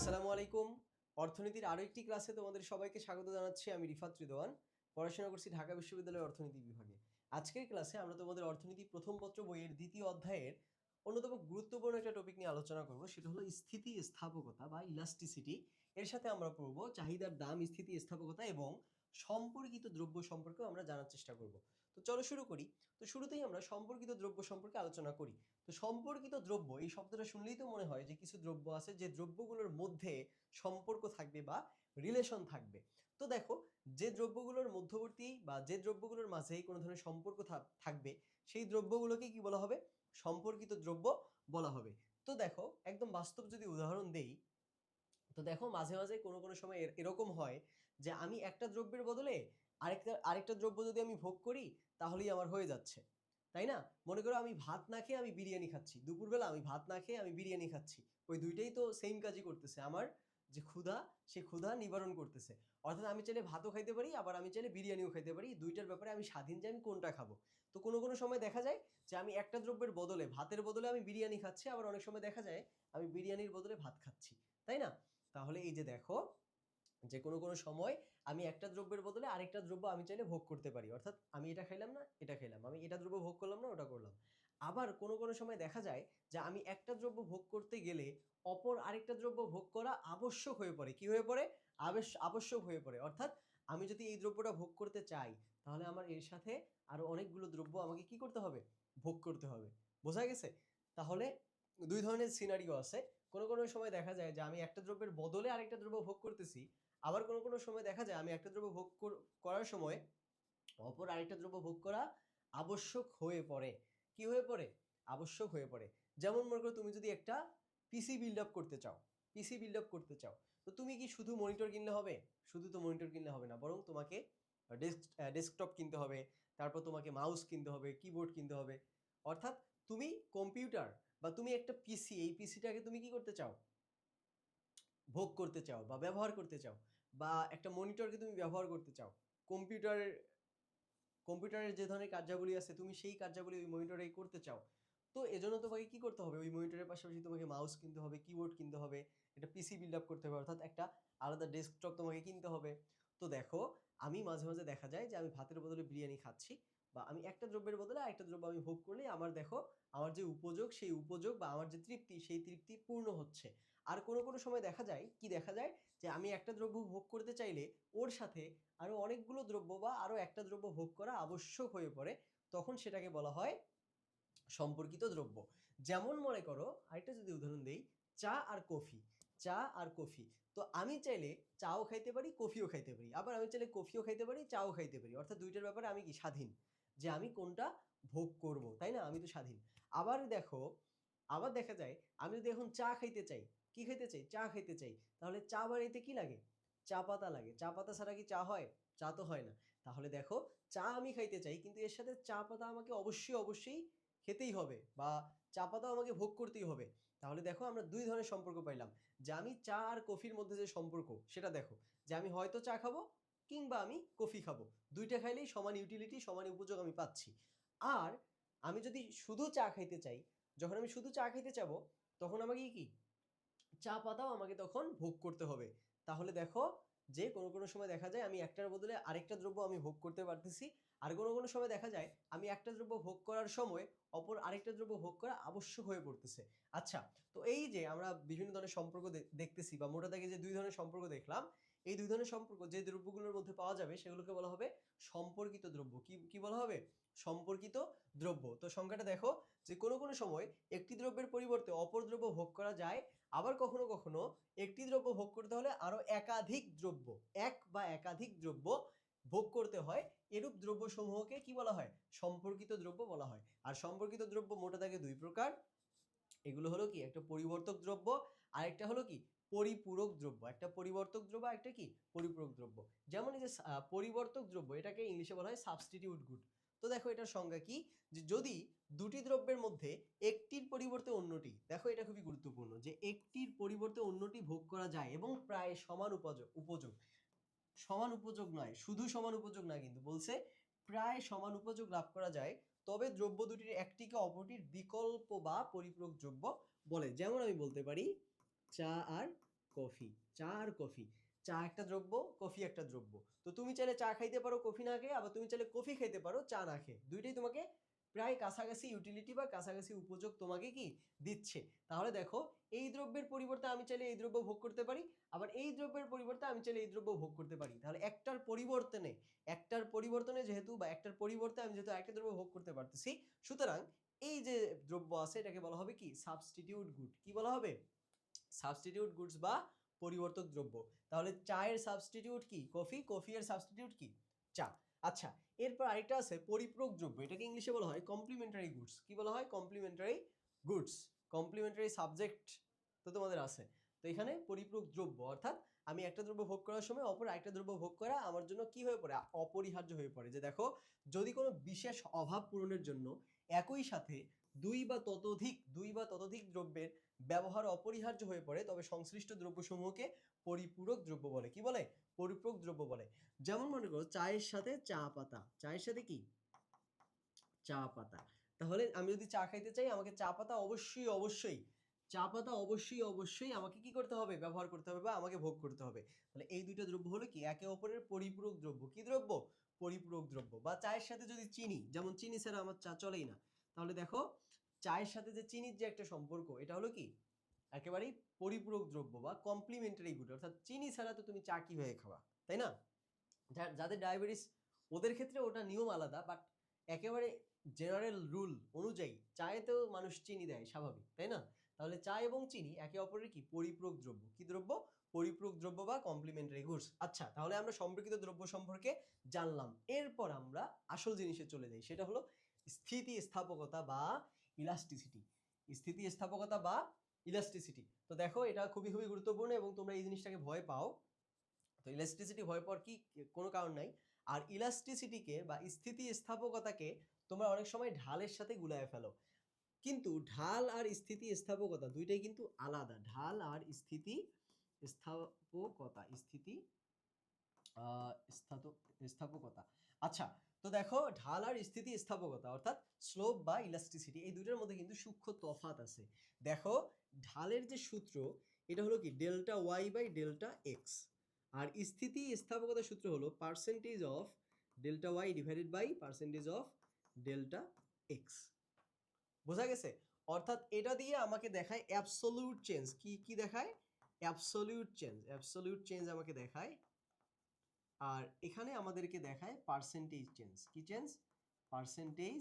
আসসালামু আলাইকুম। অর্থনীতির আরো একটি ক্লাসে তোমাদের সবাইকে স্বাগত জানাচ্ছি। আমি রিফাত রিদওয়ান, পড়াশোনা করছি ঢাকা বিশ্ববিদ্যালয়ের অর্থনীতি বিভাগে। আজকের ক্লাসে আমরা তোমাদের অর্থনীতি প্রথম পত্র বইয়ের দ্বিতীয় অধ্যায়ের অন্যতম গুরুত্বপূর্ণ একটা টপিক নিয়ে আলোচনা করব, সেটা হলো স্থিতিস্থাপকতা বা ইলাস্টিসিটি। এর সাথে আমরা পড়ব চাহিদার দাম, স্থিতিস্থাপকতা এবং সম্পর্কিত দ্রব্য সম্পর্কেও আমরা জানার চেষ্টা করব। তো চলো শুরু করি। তো শুরুতেই আমরা সম্পর্কিত দ্রব্য সম্পর্কে আলোচনা করি। তো সম্পর্কিত দ্রব্য এই শব্দটা শুনলেই তো মনে হয় যে কিছু দ্রব্য আছে যে দ্রব্যগুলোর মধ্যে সম্পর্ক থাকবে বা রিলেশন থাকবে। তো দেখো, যে দ্রব্যগুলোর মধ্যবর্তী বা যে দ্রব্যগুলোর মাঝে কোনো ধরনের সম্পর্ক থাকবে সেই দ্রব্যগুলোকে কি বলা হবে? সম্পর্কিত দ্রব্য বলা হবে। তো দেখো, একদম বাস্তব যদি উদাহরণ দেই, তো দেখো মাঝে মাঝে কোনো কোনো সময় এরকম হয় যে আমি একটা দ্রব্যের বদলে আরেকটা আরেকটা দ্রব্য যদি আমি ভোগ করি তাহলেই আমার হয়ে যাচ্ছে, তাই না? মনে করো আমি ভাত না খেয়ে আমি বিরিয়ানি খাচ্ছি, দুপুরবেলা আমি ভাত না খেয়ে আমি বিরিয়ানি খাচ্ছি। ওই দুইটাই তো সেম কাজই করতেছে, আমার যে ক্ষুধা সেই ক্ষুধা নিবারণ করতেছে। অর্থাৎ আমি চাইলে ভাতও খাইতে পারি, আবার আমি চাইলে বিরিয়ানিও খাইতে পারি। দুইটার ব্যাপারে আমি স্বাধীন যে আমি কোনটা খাবো। তো কোনো কোনো সময় দেখা যায় যে আমি একটা দ্রব্যের বদলে, ভাতের বদলে আমি বিরিয়ানি খাচ্ছি, আবার অনেক সময় দেখা যায় আমি বিরিয়ানির বদলে ভাত খাচ্ছি, তাই না? তাহলে এই যে দেখো, যে কোনো কোনো সময় আমি একটা দ্রব্যের বদলে আরেকটা দ্রব্য আমি চাইলে ভোগ করতে পারি। অর্থাৎ আমি এটা খাইলাম না এটা খাইলাম, আমি এটা দ্রব্য ভোগ করলাম না ওটা করলাম। আবার কোনো কোনো সময় দেখা যায় যে আমি একটা দ্রব্য ভোগ করতে গেলে অপর আরেকটা দ্রব্য ভোগ করা আবশ্যক হয়ে পড়ে। কি হয়ে পড়ে? আবশ্যক হয়ে পড়ে। অর্থাৎ আমি যদি এই দ্রব্যটা ভোগ করতে চাই তাহলে আমার এর সাথে আরো অনেকগুলো দ্রব্য আমাকে কি করতে হবে? ভোগ করতে হবে। বোঝা গেছে? তাহলে দুই ধরনের সিনারিও আছে। কোনো কোনো সময় দেখা যায় যে আমি একটা দ্রব্যের বদলে আরেকটা দ্রব্য ভোগ করতেছি। আবার কোনো কোনো সময় দেখা যায় আমি একটা দ্রব্য ভোগ করার সময় অপর আরেকটা দ্রব্য ভোগ করা আবশ্যক হয়ে পড়ে। কি হয়ে পড়ে? আবশ্যক হয়ে পড়ে। যেমন মনে করো, তুমি যদি একটা পিসি বিল্ড আপ করতে চাও, পিসি বিল্ড আপ করতে চাও, তো তুমি কি শুধু মনিটর কিনলে হবে? শুধু তো মনিটর কিনলে হবে না, বরং তোমাকে ডেস্কটপ কিনতে হবে, তারপর তোমাকে মাউস কিনতে হবে, কিবোর্ড কিনতে হবে। অর্থাৎ তুমি কম্পিউটার বা তুমি একটা পিসি, এই পিসিটাকে তুমি কি করতে চাও? ভোগ করতে চাও বা ব্যবহার করতে চাও, বা একটা মনিটরকে তুমি ব্যবহার করতে চাও। কম্পিউটারের কম্পিউটারের যে ধরনের কার্যাবলী আছে তুমি সেই কার্যাবলী ওই মনিটরেই করতে চাও। তো এজন্য তোমাকে কি করতে হবে? ওই মনিটরের পাশাপাশি তোমাকে মাউস কিনতে হবে, কিবোর্ড কিনতে হবে, একটা পিসি বিল্ড আপ করতে হবে, অর্থাৎ একটা আলাদা ডেস্কটপ তোমাকে কিনতে হবে। তো দেখো, আমি মাঝে মাঝে দেখা যায় যে আমি ভাতের বদলে বিরিয়ানি খাচ্ছি, বা আমি একটা দ্রব্যের বদলে আরেকটা দ্রব্য আমি ভোগ করলেই আমার দেখো, আমার যে উপযোগ সেই উপযোগ বা আমার যে তৃপ্তি সেই তৃপ্তি পূর্ণ হচ্ছে। আর কোনো কোনো সময় দেখা যায় কি, দেখা যায় যে আমি একটা দ্রব্য ভোগ করতে চাইলে ওর সাথে আরো অনেকগুলো দ্রব্য বা আরো একটা দ্রব্য ভোগ করা আবশ্যক হয়ে পড়ে। তখন সেটাকে বলা হয় সম্পর্কিত দ্রব্য। যেমন মনে করো, আরেকটা যদি উদাহরণ দেই, চা আর কফি। চা আর কফি, তো আমি চাইলে চাও খাইতে পারি, কফিও খাইতে পারি, আবার আমি চাইলে কফিও খাইতে পারি, চাও খাইতে পারি। অর্থাৎ দুইটার ব্যাপারে আমি কি স্বাধীন, যে আমি কোনটা ভোগ করব, তাই না? আমি তো স্বাধীন। আবার দেখো, আবার দেখা যায় আমি যদি এখন চা খাইতে চাই, কি খাইতে চাই? চা খাইতে চাই, তাহলে চা বানাইতে কি লাগে? চা পাতা লাগে। চা পাতা ছাড়া কি চা হয়? চা তো হয় না। তাহলে দেখো, চা আমি খাইতে চাই, কিন্তু এর সাথে চা পাতা আমাকে অবশ্যই অবশ্যই খেতেই হবে, বা চা পাতাও আমাকে ভোগ করতেই হবে। তাহলে দেখো, আমরা দুই ধরনের সম্পর্ক পাইলাম। যে আমি চা আর কফির মধ্যে যে সম্পর্ক সেটা দেখো, যে আমি হয়তো চা খাবো কিংবা আমি কফি খাবো, দুইটা খাইলেই সমান ইউটিলিটি, সমান উপযোগ আমি পাচ্ছি। আর আমি যদি শুধু চা খাইতে চাই, যখন আমি শুধু চা খাইতে চাবো, তখন আমাকে কি চা পাতাও আমাকে তখন ভোগ করতে হবে। তাহলে দেখো, যে কোনো কোনো সময় দেখা যায় আমি একটার বদলে আরেকটা দ্রব্য আমি ভোগ করতে পারতেছি। আর কোনো কোনো সময় দেখা যায় আমি একটা দ্রব্য ভোগ করার সময় অপর আরেকটা দ্রব্য ভোগ করা আবশ্যক হয়ে পড়তেছে। আচ্ছা, তো এই যে আমরা বিভিন্ন ধরনের সম্পর্ক দেখতেছি, বা মোটা দাগে যে দুই ধরনের সম্পর্ক দেখলাম, এই দুই ধরনের সম্পর্ক যে দ্রব্যগুলোর মধ্যে পাওয়া যাবে সেগুলোকে বলা হবে সম্পর্কিত দ্রব্য। কি কি বলা হবে? সম্পর্কিত দ্রব্য। তো সংখ্যাটা দেখো, যে কোনো কোনো সময় একটি দ্রব্যের পরিবর্তে অপর দ্রব্য ভোগ করা যায়। আবার কখনো কখনো একটি দ্রব্য ভোগ করতে হলে আরো একাধিক দ্রব্য, এক বা একাধিক দ্রব্য ভোগ করতে হয়। এরূপ দ্রব্য সমূহকে কি বলা হয়? সম্পর্কিত দ্রব্য বলা হয়। আর সম্পর্কিত দ্রব্য মোটা দাগে দুই প্রকার। এগুলো হলো কি, একটা পরিবর্তক দ্রব্য, আর একটা হলো কি পরিপূরক দ্রব্য। একটা পরিবর্তক দ্রব্য, একটা কি পরিপূরক দ্রব্য। যেমন এই যে পরিবর্তক দ্রব্য, এটাকে ইংলিশে বলা হয় সাবস্টিটিউট গুড। তো দেখো, এটার সংজ্ঞা কি, যে যদি দুটি দ্রব্যের মধ্যে একটির পরিবর্তে অন্যটি, দেখো এটা খুবই গুরুত্বপূর্ণ, যে একটির পরিবর্তে অন্যটি ভোগ করা যায় এবং প্রায় সমান উপযোগ, সমান উপযোগ নয়, শুধু সমান উপযোগ না, কিন্তু বলছে প্রায় সমান উপযোগ লাভ করা যায়, তবে দ্রব্য দুটির একটিকে অপরটির বিকল্প বা পরিপূরক দ্রব্য বলে। যেমন আমি বলতে পারি চা আর কফি, চা আর কফি। চা একটা দ্রব্য, কফি একটা দ্রব্য। তো তুমি চাইলে চা খাইতে পারো কফি না খেয়ে, আবার তুমি চাইলে কফি খাইতে পারো চা না খেয়ে। দুইটাই তোমাকে প্রায় কাছাকাছি ইউটিলিটি বা কাছাকাছি উপযোগ তোমাকে কি দিচ্ছে। তাহলে দেখো, এই দ্রব্যের পরিবর্তে আমি চাইলে এই দ্রব্য ভোগ করতে পারি, আবার এই দ্রব্যের পরিবর্তে আমি চাইলে এই দ্রব্য ভোগ করতে পারি। তাহলে একটার পরিবর্তনে যেহেতু, বা একটার পরিবর্তে আমি যেহেতু একটা দ্রব্য ভোগ করতে পারতেছি, সুতরাং এই যে দ্রব্য আছে এটাকে বলা হবে কি সাবস্টিটিউট গুড। কি বলা হবে? সাবস্টিটিউট গুডস বা পরিবর্তক দ্রব্য। তাহলে চায়ের সাবস্টিটিউট কি কফি, কফি এর সাবস্টিটিউট কি চা। আচ্ছা, এরপর আরেকটা আছে পরিপূরক দ্রব্য। এটাকে ইংলিশে বলা হয় কমপ্লিমেন্টারি গুডস। কি বলা হয়? Complimentary goods. কমপ্লিমেন্টারি সাবজেক্ট তো তোমাদের আছে। তো এখানে পরিপূরক দ্রব্য অর্থাৎ আমি একটা দ্রব্য ভোগ করার সময় অপর আরেকটা দ্রব্য ভোগ করা আমার জন্য কি হয়ে পড়ে? অপরিহার্য হয়ে পড়ে। যে দেখো, যদি কোনো বিশেষ অভাব পূরণের জন্য একই সাথে দুই বা ততোধিক দ্রব্যের ব্যবহার অপরিহার্য হয়ে পড়ে, তবে সংশ্লিষ্ট দ্রব্যসমূহকে পরিপূরক দ্রব্য বলে। কি বলে? পরিপূরক দ্রব্য বলে। যেমন মনে করো চায়ের সাথে চা পাতা। চায়ের সাথে কি? চা পাতা। তাহলে আমি যদি চা খাইতে চাই, আমাকে চা পাতা অবশ্যই আমাকে কি করতে হবে? ব্যবহার করতে হবে বা আমাকে ভোগ করতে হবে। তাহলে এই দুইটা দ্রব্য হলো কি একে অপরের পরিপূরক দ্রব্য। কি দ্রব্য? পরিপূরক দ্রব্য। বা চায়ের সাথে যদি চিনি, যেমন চিনি ছাড়া আমার চা চলেই না। তাহলে দেখো, চায়ের সাথে যে চিনির যে একটা সম্পর্ক, এটা হলো কি একেবারেই পরিপূরক দ্রব্য বা কমপ্লিমেন্টারি গুড। অর্থাৎ চিনি ছাড়া তো তুমি চা কিভাবে খাওয়া, তাই না? যাদের ডায়াবেটিস ওদের ক্ষেত্রে ওটা নিয়ম আলাদা, বাট একেবারে জেনারেল রুল অনুযায়ী চায়েতেও মানুষ চিনি দেয়, স্বাভাবিক, তাই না? তাহলে চা এবং চিনি একে অপরের কি পরিপূরক দ্রব্য। কি দ্রব্য? পরিপূরক দ্রব্য বা কমপ্লিমেন্টারি গুডস। আচ্ছা, তাহলে আমরা সম্পর্কিত দ্রব্য সম্পর্কে জানলাম। এরপর আমরা আসল জিনিসে চলে যাই, সেটা হলো স্থিতিস্থাপকতা বা ইলাস্টিসিটি। স্থিতিস্থাপকতা বা ইলাস্টিসিটি। তো দেখো, এটা খুবই খুবই গুরুত্বপূর্ণ এবং তোমরা এই জিনিসটাকে ভয় পাও। তো ইলাস্টিসিটি ভয় পাওয়ার কি কোনো কারণ নাই। আর ইলাস্টিসিটিকে বা স্থিতিস্থাপকতাকে তোমরা অনেক সময় ঢালের সাথে গুলায় ফেলো, কিন্তু ঢাল আর স্থিতিস্থাপকতা দুইটাই কিন্তু আলাদা। ঢাল আর স্থাপকতা। আচ্ছা, তো দেখো, ঢাল আর স্থিতিস্থাপকতা অর্থাৎ স্লোপ বা ইলাস্টিসিটি, এই দুটোর মধ্যে কিন্তু সূক্ষ্ম তফাৎ আছে। দেখো, ঢালের যে সূত্র, এটা হলো কি delta Y by delta X. আর স্থিতিস্থাপকতার সূত্র হলো percentage of delta Y divided by percentage of delta X. বোঝা গেছে? অর্থাৎ এটা দিয়ে আমাকে দেখায় অ্যাবসলিউট চেঞ্জ। কি দেখায়? অ্যাবসলিউট চেঞ্জ আমাকে দেখায়। আর এখানে আমাদেরকে দেখায় পার্সেন্টেজ চেঞ্জ। কি চেঞ্জ? Percentage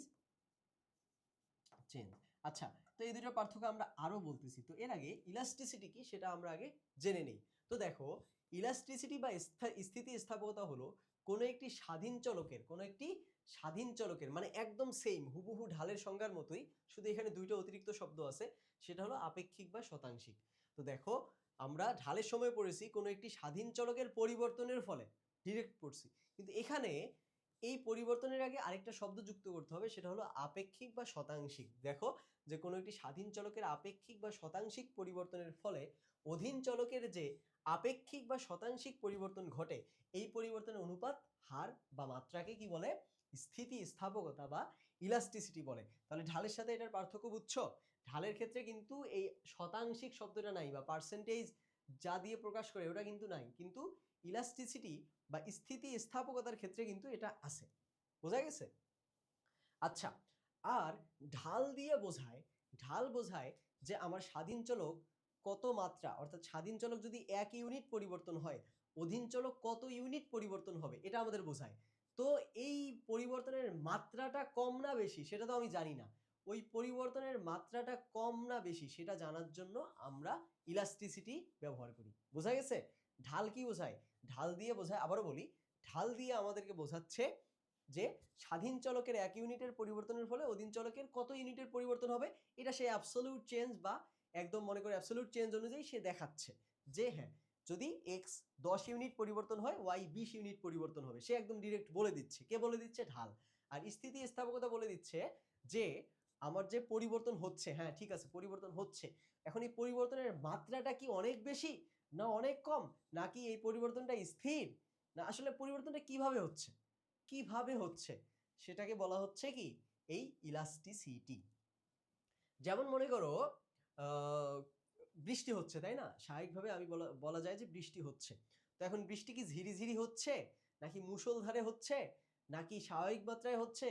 change. আচ্ছা, তো এই দুটোর পার্থক্য আমরা আরো বলতেছি। তো এর আগে ইলাস্টিসিটি কি সেটা আমরা আগে জেনে নেই। তো দেখো, ইলাস্টিসিটি বা স্থিতিস্থাপকতা হলো কোনো একটি স্বাধীন চলকের মানে একদম সেম হুবহু ঢালের সংজ্ঞার মতোই, শুধু এখানে দুইটা অতিরিক্ত শব্দ আছে, সেটা হলো আপেক্ষিক বা শতাংশিক। তো দেখো, আমরা ঢালের সময় পড়েছি কোনো একটি স্বাধীন চলকের পরিবর্তনের ফলে, ডিরেক্ট পড়ছি, কিন্তু এখানে এই পরিবর্তনের আগে আরেকটা শব্দ যুক্ত করতে হবে, সেটা হলো আপেক্ষিক বা শতাংশিক। দেখো, যে কোনো একটি স্বাধীন চলকের আপেক্ষিক বা শতাংশিক পরিবর্তনের ফলে অধীন চলকের যে আপেক্ষিক বা শতাংশিক পরিবর্তন ঘটে, এই পরিবর্তনের অনুপাত, হার বা মাত্রাকে কি বলে? স্থিতিস্থাপকতা বা ইলাস্টিসিটি বলে। তাহলে ঢালের সাথে এটার পার্থক্য বুঝছো? ঢালের ক্ষেত্রে কিন্তু এই শতাংশিক শব্দটা নাই, বা পার্সেন্টেজ যা দিয়ে প্রকাশ করে ওটা কিন্তু নাই, কিন্তু ইলাস্টিসিটি বা স্থিতিস্থাপকতার ক্ষেত্রে কিন্তু এটা আছে। বোঝা গেছে? আচ্ছা, আর ঢাল বোঝায় যে আমার স্বাধীন চলক কত মাত্রা, অর্থাৎ স্বাধীন চলক যদি 1 ইউনিট পরিবর্তন হয়, অধীন চলক কত ইউনিট পরিবর্তন হবে, এটা আমাদের বোঝায়। তো এই পরিবর্তনের মাত্রাটা কম না বেশি সেটা তো আমি জানি না। ওই পরিবর্তনের মাত্রাটা কম না বেশি সেটা জানার জন্য আমরা ইলাস্টিসিটি ব্যবহার করি। বোঝা গেছে? ঢাল কি বোঝায়? ঢাল দিয়ে বোঝায়, আবারও বলি, ঢাল দিয়ে আমাদেরকে বোঝাচ্ছে যে স্বাধীন চলকের 1 ইউনিটের পরিবর্তনের ফলে অধীন চলকের কত ইউনিটের পরিবর্তন হবে, এটা সে অ্যাবসলিউট চেঞ্জ বা একদম মনে করে অ্যাবসলিউট চেঞ্জ অনুযায়ী সে দেখাচ্ছে যে হ্যাঁ, যদি এক্স 10 ইউনিট পরিবর্তন হয়, ওয়াই 20 ইউনিট পরিবর্তন হবে। সে একদম ডিরেক্ট বলে দিচ্ছে। কে বলে দিচ্ছে? ঢাল। আর স্থিতিস্থাপকতা বলে দিচ্ছে যে আমার যে পরিবর্তন হচ্ছে, হ্যাঁ ঠিক আছে পরিবর্তন হচ্ছে, এখন এই পরিবর্তনের মাত্রাটা কি অনেক বেশি না অনেক কম, নাকি এই পরিবর্তনটা স্থির, না আসলে পরিবর্তনটা কিভাবে হচ্ছে সেটাকে বলা হচ্ছে কি এই ইলাস্টিসিটি। যেমন মনে করো বৃষ্টি হচ্ছে, তাই না? স্বাভাবিকভাবে আমি বলা যায় যে বৃষ্টি হচ্ছে। তো এখন বৃষ্টি কি ঝিরিঝিরি হচ্ছে, নাকি মুষলধারে হচ্ছে, নাকি স্বাভাবিক মাত্রায় হচ্ছে,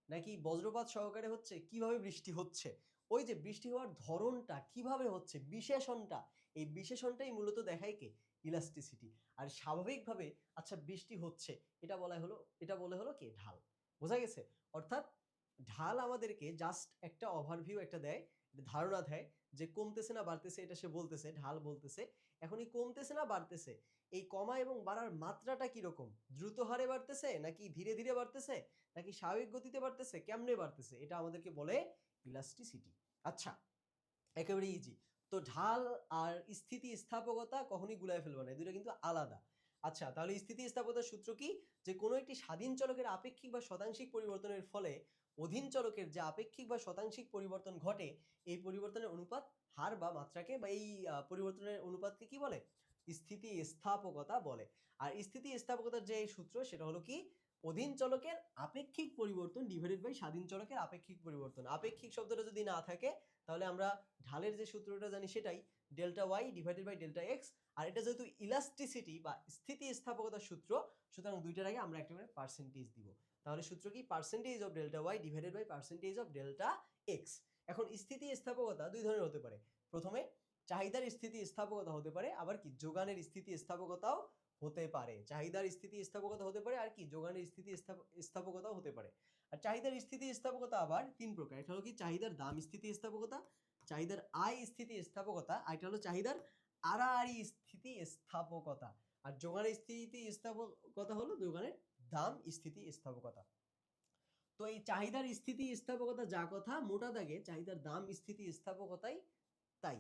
নাকি বজ্রপাত সহকারে হচ্ছে? কিভাবে বৃষ্টি হচ্ছে? ওই যে বৃষ্টি হওয়ার ধরনটা কিভাবে হচ্ছে, বিশেষণটা, এই বিশেষণটাই মূলত দেখায় কে? ইলাস্টিসিটি। আর স্বাভাবিকভাবে আচ্ছা বৃষ্টি হচ্ছে, এটা বলে হলো কে? ঢাল। বোঝা গেছে? অর্থাৎ ঢাল আমাদেরকে জাস্ট একটা ওভারভিউ একটা দেয়, ধারণা দেয় যে কমতেছে না বাড়তেছে, এটা সে বলতেছে, ঢাল বলতেছে। এখন এই কমতেছে না বাড়তেছে, এই কমা এবং বাড়ার মাত্রাটা কিরকম? দ্রুত হারে বাড়তেছে, নাকি ধীরে ধীরে বাড়তেছে, নাকি স্বাভাবিক গতিতে বাড়তেছে, কেমনে বাড়তেছে? এটা আমাদেরকে বলে ইলাস্টিসিটি। আচ্ছা, একেবারে ইজি। তো ঢাল আর স্থিতিস্থাপকতা কখনোই গুলায় ফেলবে না, এই দুটো কিন্তু আলাদা। আচ্ছা, তাহলে স্থিতিস্থাপকতার সূত্র কি? যে কোনো একটি স্বাধীন চলকের আপেক্ষিক বা শতাংশিক পরিবর্তনের ফলে অধীন চলকের যে আপেক্ষিক বা শতাংশিক পরিবর্তন ঘটে, এই পরিবর্তনের অনুপাত হার বা মাত্রাকে বা এই পরিবর্তনের অনুপাতকে কি বলে? স্থিতিস্থাপকতা বলে। আর স্থিতিস্থাপকতার যে সূত্র সেটা হলো কি? অধীন চলকের আপেক্ষিক পরিবর্তন ডিভাইডেড বাই স্বাধীন চলকের আপেক্ষিক পরিবর্তন। আপেক্ষিক শব্দটা যদি না থাকে তাহলে আমরা ঢালের যে সূত্রটা জানি সেটাই, delta Y divided by delta X. আর এটা যেহেতু ইলাস্টিসিটি বা স্থিতিস্থাপকতার সূত্র, সুতরাং দুইটার আগে আমরা একটা করে পার্সেন্টেজ দিব। তাহলে সূত্র কি? Percentage of delta Y divided by percentage of delta X. এখন স্থিতিস্থাপকতা দুই ধরনের হতে পারে। প্রথমে চাহিদার স্থিতিস্থাপকতা হতে পারে, আবার কি যোগানের স্থিতিস্থাপকতাও হতে পারে। চাহিদার স্থিতিস্থাপকতা হতে পারে, আর কি যোগানের স্থিতিস্থাপকতাও হতে পারে। আর চাহিদার স্থিতিস্থাপকতা আবার তিন প্রকার। এটা হলো কি? চাহিদার দাম স্থিতিস্থাপকতা, চাহিদার আয় স্থিতিস্থাপকতা, আর এটা হলো চাহিদার আড়াআড়ি স্থিতিস্থাপকতা। আর যোগানের স্থিতিস্থাপকতা হলো যোগানের দাম স্থিতিস্থাপকতা। তো এই চাহিদার স্থিতিস্থাপকতা যা কথা, মোটা দাগে চাহিদার দাম স্থিতিস্থাপকতাই তাই।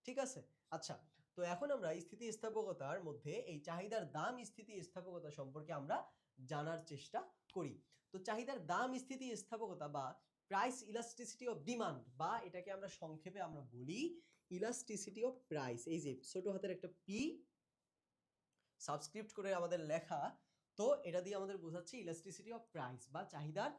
ঠিক আছে? আচ্ছা, তো এখন আমরা স্থিতিস্থাপকতার মধ্যে এই চাহিদার দাম স্থিতিস্থাপকতা সম্পর্কে আমরা জানার চেষ্টা করি। তো চাহিদার দাম স্থিতিস্থাপকতা বা প্রাইস ইলাস্টিসিটি অফ ডিমান্ড, বা এটাকে আমরা সংক্ষেপে আমরা বলি ইলাস্টিসিটি অফ প্রাইস। এই যে ছোট হাতের একটা পি সাবস্ক্রিপ্ট করে আমাদের লেখা, তো এটা দিয়ে আমাদের বোঝাচ্ছে ইলাস্টিসিটি অফ প্রাইস বা চাহিদার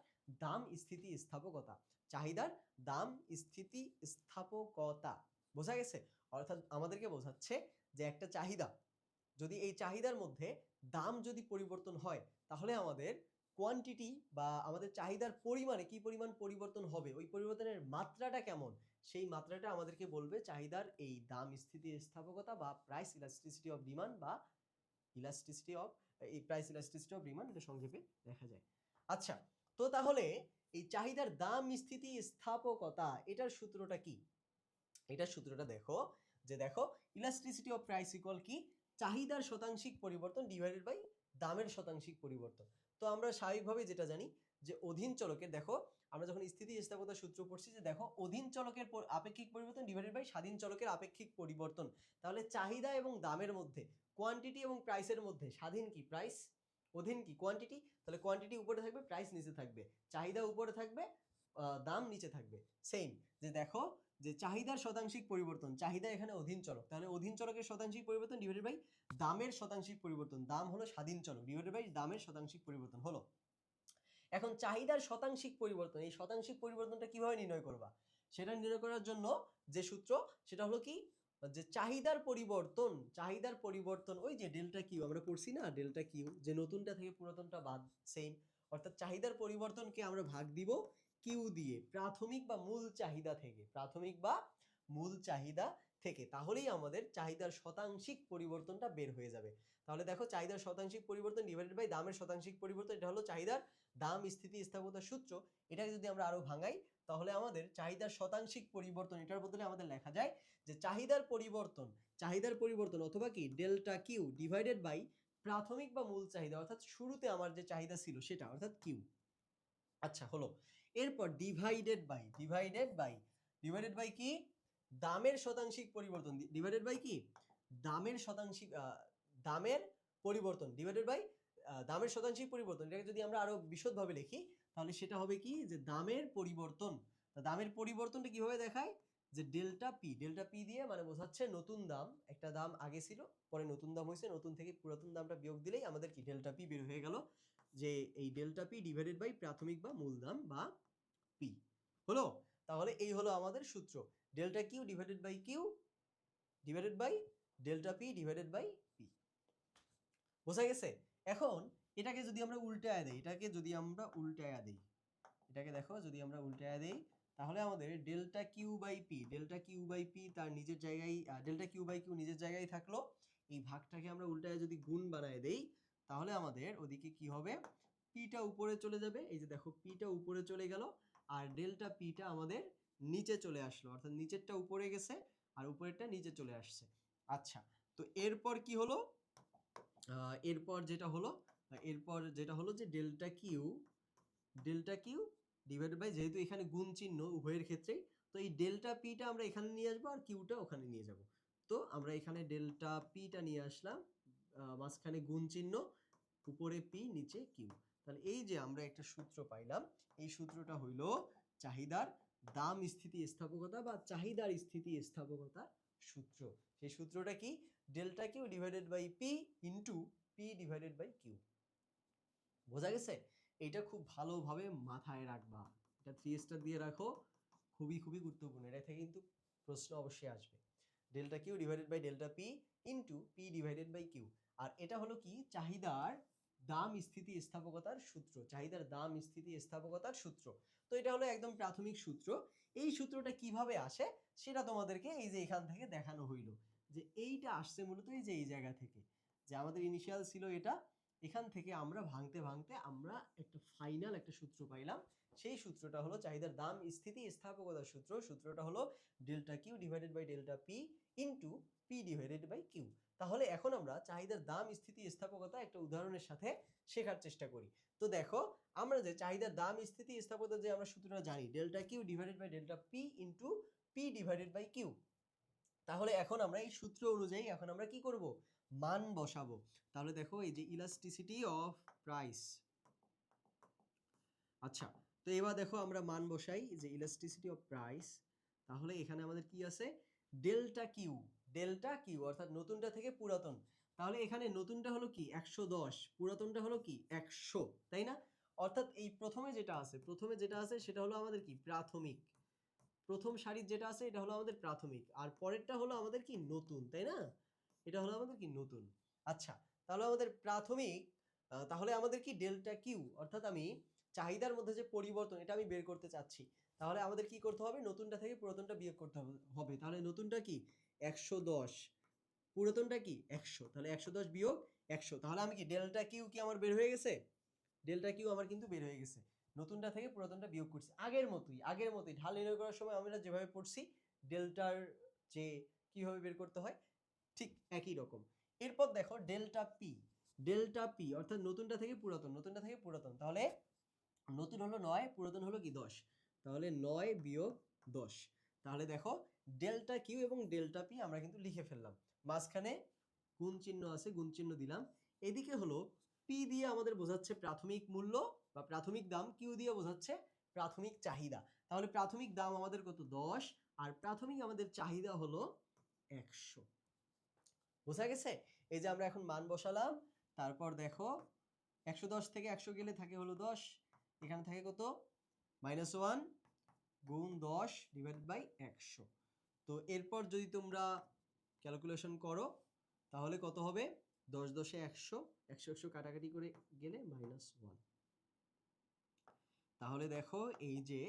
দাম স্থিতিস্থাপকতা। চাহিদার দাম স্থিতিস্থাপকতা, বোঝা গেছে? অর্থাৎ আমাদেরকে বোঝাচ্ছে যে একটা চাহিদা, যদি এই চাহিদার মধ্যে দাম যদি পরিবর্তন হয়, তাহলে আমাদের কোয়ান্টিটি বা আমাদের চাহিদার পরিমাণে কি পরিমাণ পরিবর্তন হবে, ওই পরিবর্তনের মাত্রাটা কেমন, সেই মাত্রাটা আমাদেরকে বলবে চাহিদার এই দাম স্থিতিস্থাপকতা বা প্রাইস ইলাস্টিসিটি অফ ডিমান্ড বা ইলাস্টিসিটি অফ এই প্রাইস ইলাস্টিসিটি অফ ডিমান্ড, এটা সংক্ষেপে দেখা যায়। আচ্ছা, তো তাহলে এই চাহিদার দাম স্থিতিস্থাপকতা এটার সূত্রটা কি? এটার সূত্রটা দেখো, যে দেখো ইলাস্টিসিটি অফ প্রাইস ইকুয়াল কি? চাহিদার শতাংশিক পরিবর্তন ডিভাইডেড বাই দামের শতাংশিক পরিবর্তন। তো আমরা স্বাভাবিকভাবে যেটা জানি যে অধীন চলকের, দেখো আমরা যখন স্থিতিস্থাপকতার সূত্র পড়ছি, যে দেখো অধীন চলকের আপেক্ষিক পরিবর্তন ডিভাইডেড বাই স্বাধীন চলকের আপেক্ষিক পরিবর্তন। তাহলে চাহিদা এবং দামের মধ্যে, কোয়ান্টিটি এবং প্রাইসের মধ্যে স্বাধীন কি? প্রাইস। অধীন কি? কোয়ান্টিটি। তাহলে কোয়ান্টিটি উপরে থাকবে, প্রাইস নিচে থাকবে। চাহিদা উপরে থাকবে, দাম নিচে থাকবে। সেম, যে দেখো যে চাহিদার শতাংশিক পরিবর্তন, চাহিদা এখানে অধীন চলক, তাহলে অধীন চলকের শতাংশিক পরিবর্তন ডিভাইডেড বাই দামের শতাংশিক পরিবর্তন, দাম হলো স্বাধীন চলক, ডিভাইডেড বাই দামের শতাংশিক পরিবর্তন হলো। এখন চাহিদার শতাংশিক পরিবর্তন, এই শতাংশিক পরিবর্তনটা কিভাবে নির্ণয় করবা? সেটা নির্ণয় করার জন্য যে সূত্র, সেটা হলো কি? যে চাহিদার পরিবর্তন, চাহিদার পরিবর্তন ওই যে ডেল্টা কিউ আমরা পড়ছি না, ডেল্টা কিউ, যে নতুনটা থেকে পুরাতনটা বাদ, সেম। অর্থাৎ চাহিদার পরিবর্তনকে আমরা ভাগ দিব কিউ দিয়ে, প্রাথমিক বা মূল চাহিদা থেকে, প্রাথমিক বা মূল চাহিদা থেকে, তাহলেই আমাদের চাহিদার শতাংশিক পরিবর্তনটা বের হয়ে যাবে। তাহলে দেখো চাহিদার শতাংশিক পরিবর্তন ডিভাইডেড বাই দামের শতাংশিক পরিবর্তন, এটা হলো চাহিদার দাম স্থিতিস্থাপকতার সূত্র। এটাকে যদি আমরা আরো ভাঙাই, তাহলে আমাদের চাহিদার শতাংশিক পরিবর্তন, এটার বদলে আমাদের লেখা যায় যে চাহিদার পরিবর্তন, চাহিদার পরিবর্তন অথবা কি ডেল্টা কিউ ডিভাইডেড বাই প্রাথমিক বা মূল চাহিদা, অর্থাৎ শুরুতে আমার যে চাহিদা ছিল সেটা, অর্থাৎ কিউ। আচ্ছা হলো। এরপর ডিভাইডেড বাই, ডিভাইডেড বাই কি? দামের শতাংশিক পরিবর্তন, ডিভাইডেড বাই কি? দামের শতাংশিক দামের পরিবর্তন ডিভাইডেড বাই দামের শতাংশিক পরিবর্তন। এটাকে যদি আমরা আরো বিশদভাবে লিখি, তাহলে সেটা হবে কি? যে দামের পরিবর্তন। দামের পরিবর্তনটা কিভাবে দেখায়? যে ডেল্টা পি, ডেল্টা পি দিয়ে মানে বোঝাচ্ছে নতুন দাম, একটা দাম আগে ছিল, পরে নতুন দাম হয়েছে, নতুন থেকে পুরাতন দামটা বিয়োগ দিলেই আমাদের কি ডেল্টা পি বের হয়ে গেল। যে এই ডেল্টা পি ডিভাইডেড বাই প্রাথমিক বা মূল দাম বা পি হলো। তাহলে এই হলো আমাদের সূত্র, delta Q divided by Q divided by delta P divided by P. বোঝা গেছে? এখন এটাকে যদি আমরা উল্টায়া দেই, এটাকে দেখো যদি আমরা উল্টায়া দেই তাহলে আমাদের ডেল্টা কিউ বাই পি তার নিজের জায়গায়, ডেল্টা কিউ বাই কিউ নিজের জায়গায় থাকলো। এই ভাগটাকে আমরা উল্টায় যদি গুণ বানায় দেই তাহলে আমাদের ওদিকে কি হবে, পিটা উপরে চলে যাবে। এই যে দেখো পিটা উপরে চলে গেল আর ডেল্টা পিটা আমাদের নিচে চলে আসলো, অর্থাৎ নিচেরটা উপরে গেছে আর উপরেরটা নিচে চলে আসছে। আচ্ছা, তো এরপর কি হলো, এরপর যেটা হলো যে ডেল্টা কিউ ডিভাইডেড বাই, যেহেতু এখানে গুণ চিহ্ন উভয়ের ক্ষেত্রেই, তো এই ডেল্টা পিটা আমরা এখানে নিয়ে আসবো আর কিউটা ওখানে নিয়ে যাব। তো আমরা এখানে ডেল্টা পিটা নিয়ে আসলাম, মাঝখানে গুণ চিহ্ন, উপরে পি নিচে কিউ। তাহলে এই যে আমরা একটা সূত্র পাইলাম, এই সূত্রটা হইল চাহিদার দাম স্থিতিস্থাপকতা বা চাহিদার স্থিতিস্থাপকতার সূত্র। সেই সূত্রটা কি, delta Q divided by P into P divided by Q. বোঝা গেছে? এটা খুব ভালোভাবে মাথায় রাখবা, এটা 3 স্টার দিয়ে রাখো, খুবই গুরুত্বপূর্ণ। এটা থেকে কিন্তু প্রশ্ন অবশ্যই আসবে। Delta Q divided by delta P into P divided by Q. আর এটা হলো কি, চাহিদার দাম স্থিতিস্থাপকতার সূত্র, তো এটা হলো একদম প্রাথমিক সূত্র। এই সূত্রটা কিভাবে আসে সেটা তোমাদেরকে এই যে এখান থেকে দেখানো হইলো, যে এইটা আসছে মূলত এই যে এই জায়গা থেকে, যে আমাদের ইনিশিয়াল ছিল এটা, এখান থেকে আমরা ভাঙতে আমরা একটা ফাইনাল একটা সূত্র পাইলাম। সেই সূত্রটা হলো চাহিদার দাম স্থিতিস্থাপকতার সূত্র। সূত্রটা হলো delta Q divided by delta P into P divided by Q. তাহলে এখন আমরা চাহিদার দাম স্থিতিস্থাপকতা একটা উদাহরণের সাথে শেখার চেষ্টা করি। তো দেখো, আমরা যে চাহিদার দাম স্থিতিস্থাপকতা যে আমরা সূত্রটা জানি, delta Q divided by delta P into P divided by Q. তাহলে এখন আমরা এই সূত্র অনুযায়ী এখন আমরা কি করব, মান বসাবো। তাহলে দেখো এই যে ইলাস্টিসিটি অফ প্রাইস। আচ্ছা, তো এবার দেখো আমরা মান বসাই যে ইলাস্টিসিটি অফ প্রাইস। তাহলে এখানে আমাদের কি আছে, ডেল্টা কিউ অর্থাৎ নতুনটা থেকে পুরাতন। তাহলে এখানে নতুনটা হলো কি 110, পুরাতনটা হলো কি 100, তাই না? অর্থাৎ এই প্রথমে যেটা আছে সেটা হলো আমাদের কি প্রাথমিক, প্রথম সারির যেটা আছে এটা হলো আমাদের প্রাথমিক, আর পরেরটা হলো আমাদের কি নতুন, তাই না? এটা হলো আমাদের কি নতুন। আচ্ছা, তাহলে আমাদের প্রাথমিক, তাহলে আমাদের কি ডেল্টা কিউ, অর্থাৎ আমি চাহিদার মধ্যে যে পরিবর্তন এটা আমি বের করতে চাচ্ছি। তাহলে আমাদের কি করতে হবে, নতুনটা থেকে পুরাতনটা বিয়োগ করতে হবে। তাহলে নতুনটা কি 110, পুরাতনটা কি 100, তাহলে 110 বিয়োগ 100, তাহলে আমি কি ডেল্টা কিউ কি আমার বের হয়ে গেছে, ডেল্টা কিউ আমার কিন্তু বের হয়ে গেছে। নতুনটা থেকে পুরাতনটা বিয়োগ করছি, আগের মতোই ঢাল নির্ণয় করার সময় আমরা যেভাবে পড়ছি ডেল্টার যে কিভাবে বের করতে হয় ঠিক একই রকম। এরপর দেখো ডেল্টা পি অর্থাৎ নতুনটা থেকে পুরাতন, তাহলে নতুন হলো 9, পুরাতন হলো কি 10, তাহলে 9 বিয়োগ 10। তাহলে দেখো ডেল্টা কিউ এবং ডেল্টা পি আমরা কিন্তু লিখে ফেললাম, মাঝখানে গুণ চিহ্ন আছে, গুণ চিহ্ন দিলাম। এদিকে হলো পি দিয়ে আমাদের বোঝাচ্ছে প্রাথমিক মূল্য বা প্রাথমিক দাম, কিউ দিয়ে বোঝাচ্ছে প্রাথমিক চাহিদা। তাহলে প্রাথমিক দাম আমাদের কত 10 আর প্রাথমিক আমাদের চাহিদা হলো 100। বোঝা গেছে? এই যে আমরা এখন মান বসালাম, তারপর দেখো 110 থেকে 100 গেলে থাকে হলো 10, এখানে থাকে কত -1 গুণ 10 ডিভাইড বাই 100। তো এরপর যদি তোমরা ক্যালকুলেশন করো তাহলে কত হবে, 10 10 100, 100 100 কাটাকাটি করে গেলে -1। তাহলে দেখো এই যে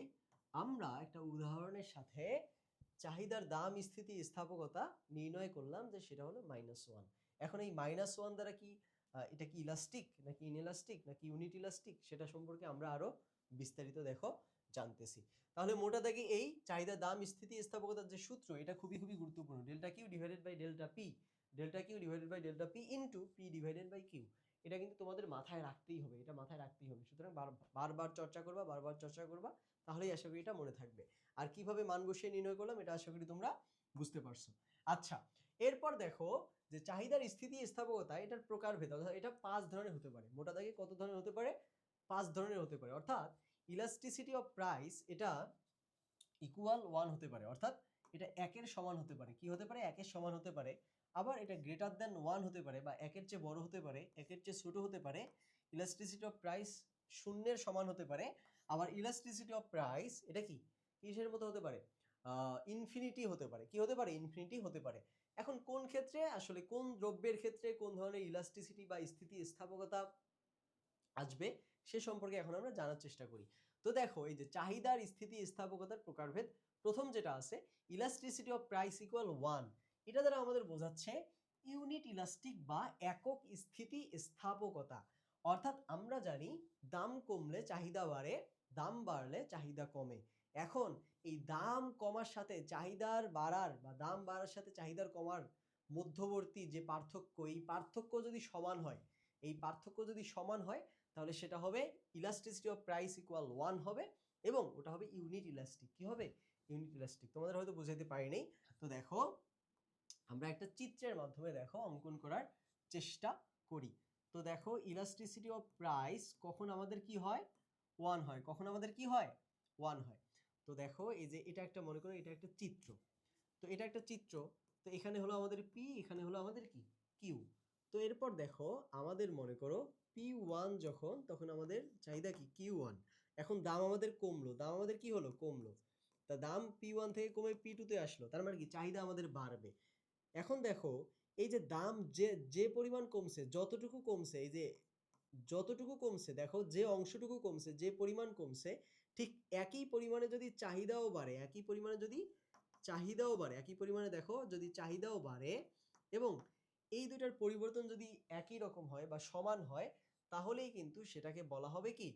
আমরা একটা উদাহরণের সাথে চাহিদার দাম স্থিতিস্থাপকতা নির্ণয় করলাম যে সেটা হলো -1। এখন এই -1 দ্বারা কি এটা কি ইলাস্টিক নাকি ইনইলাস্টিক নাকি ইউনিট ইলাস্টিক সেটা সম্পর্কে আমরা আরো বিস্তারিত দেখো জানতেছি। তাহলে মোটা দাগে এই চাহিদার দাম স্থিতিস্থাপকতার যে সূত্র এটা খুবই গুরুত্বপূর্ণ, delta Q divided by delta P into P divided by Q. এটা কিন্তু তোমাদের মাথায় রাখতেই হবে, সুতরাং বারবার চর্চা করবা, তাহলেই আশা করি এটা মনে থাকবে। আর কিভাবে মান বসিয়ে নির্ণয় করলাম এটা আশা করি তোমরা বুঝতে পারছো। আচ্ছা, এরপর দেখো যে চাহিদার স্থিতিস্থাপকতা এটার প্রকারভেদ, অর্থাৎ এটা 5 ধরনের হতে পারে। মোটা দাগে কত ধরনের হতে পারে, 5 ধরনের হতে পারে। অর্থাৎ ইলাস্টিসিটি অফ প্রাইস এটা ইকুয়াল 1 হতে পারে, অর্থাৎ এটা 1 এর সমান হতে পারে। কি হতে পারে, 1 এর সমান হতে পারে। আবার এটা গ্রেটার দ্যান 1 হতে পারে বা 1 এর চেয়ে বড় হতে পারে, 1 এর চেয়ে ছোট হতে পারে। ইলাস্টিসিটি অফ প্রাইস 0 এর সমান হতে পারে। আবার ইলাস্টিসিটি অফ প্রাইস এটা কি কিসের মতো হতে পারে, ইনফিনিটি হতে পারে। কি হতে পারে? ইনফিনিটি হতে পারে। এখন কোন ক্ষেত্রে আসলে কোন দ্রব্যের ক্ষেত্রে কোন ধরনের ইলাস্টিসিটি বা স্থিতিস্থাপকতা আসবে সে সম্পর্কে এখন আমরা জানার চেষ্টা করি। তো দেখো এই যে চাহিদার স্থিতিস্থাপকতার প্রকারভেদ, প্রথম যেটা আছে ইলাস্টিসিটি অফ প্রাইস ইকুয়াল 1, এটা দ্বারা আমাদের বোঝাচ্ছে ইউনিট ইলাস্টিক বা একক স্থিতিস্থাপকতা। অর্থাৎ আমরা জানি দাম কমলে চাহিদা বাড়ে, দাম বাড়লে চাহিদা কমে। এখন এই দাম কমার সাথে চাহিদার বাড়ার বা দাম বাড়ার সাথে চাহিদার কমার মধ্যবর্তী যে পার্থক্য, এই পার্থক্য যদি সমান হয়, এই পার্থক্য যদি সমান হয় তাহলে সেটা হবে ইলাস্টিসিটি অফ প্রাইস ইকুয়াল 1 হবে এবং ওটা হবে ইউনিট ইলাস্টিক। কি হবে? Unit elastic. তোমাদের হয়তো বুঝাইতে পারিনি। তো দেখো আমরা একটা চিত্রের মাধ্যমে দেখো অঙ্কন করার চেষ্টা করি। তো দেখো ইলাস্টিসিটি অফ প্রাইস কখন আমাদের কি হয়? 1 হয়। কখন আমাদের কি হয়? 1 হয়। তো দেখো এই যে এটা একটা, মনে করো এটা একটা চিত্র। তো এটা একটা চিত্র। তো এখানে হলো আমাদের পি, এখানে হলো আমাদের কি? কিউ। তো এরপর দেখো আমাদের মনে করো P1 যখন, তখন আমাদের চাহিদা কি? Q1। এখন দাম আমাদের কমলো, দাম আমাদের কি হলো? কমলো। তা দাম P1 থেকে কমে P2 তে আসলো, তার মানে কি? চাহিদা আমাদের বাড়বে। এখন দেখো এই যে দাম যে যে পরিমাণ কমছে, যতটুকু কমছে, এই যে যতটুকু কমছে, দেখো যে অংশটুকু কমছে, যে পরিমাণ কমছে, ঠিক একই পরিমাণে যদি চাহিদাও বাড়ে, একই পরিমাণে যদি চাহিদাও বাড়ে, একই পরিমাণে দেখো যদি চাহিদাও বাড়ে এবং এই দুটার পরিবর্তন যদি একই রকম হয় বা সমান হয়, তাহলেই কিন্তু সেটাকে বলা হবে কি?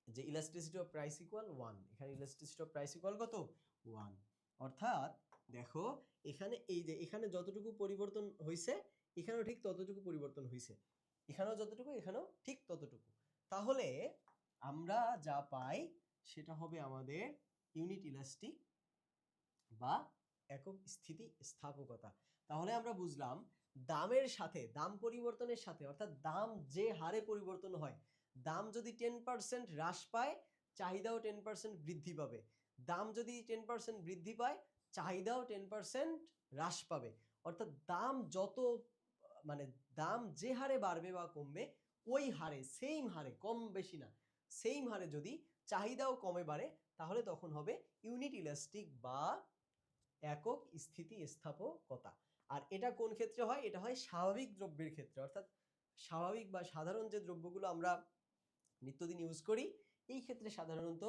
যে ইলাস্টিসিটি অফ প্রাইস ইকুয়াল 1। এখানে ইলাস্টিসিটি অফ প্রাইস ইকুয়াল কত? 1। অর্থাৎ দেখো এখানে এই যে এখানে যতটুকু পরিবর্তন হয়েছে, এখানেও ঠিক ততটুকু পরিবর্তন হয়েছে, এখানেও যতটুকু, এখানেও ঠিক ততটুকু। তাহলে আমরা যা পাই সেটা হবে আমাদের ইউনিট ইলাস্টিক বা একক স্থিতিস্থাপকতা। তাহলে আমরা বুঝলাম দামের সাথে, দাম পরিবর্তনের সাথে, অর্থাৎ দাম যে হারে পরিবর্তন হয়, দাম যদি 10% হ্রাস পায়, চাহিদাও 10% বৃদ্ধি পাবে। দাম যদি 10% বৃদ্ধি পায়, চাহিদাও 10% হ্রাস পাবে। অর্থাৎ দাম যত, মানে দাম যে হারে বাড়বে বা কমবে, ওই হারে, সেম হারে, কম বেশি না, সেম হারে যদি চাহিদাও কমে বাড়ে, তাহলে তখন হবে ইউনিট ইলাস্টিক বা একক স্থিতিস্থাপকতা। আর এটা কোন ক্ষেত্রে হয়? এটা হয় স্বাভাবিক দ্রব্যের ক্ষেত্রে, অর্থাৎ স্বাভাবিক বা সাধারণ যে দ্রব্যগুলো আমরা নিত্যদিন ইউজ করি, এই ক্ষেত্রে সাধারণত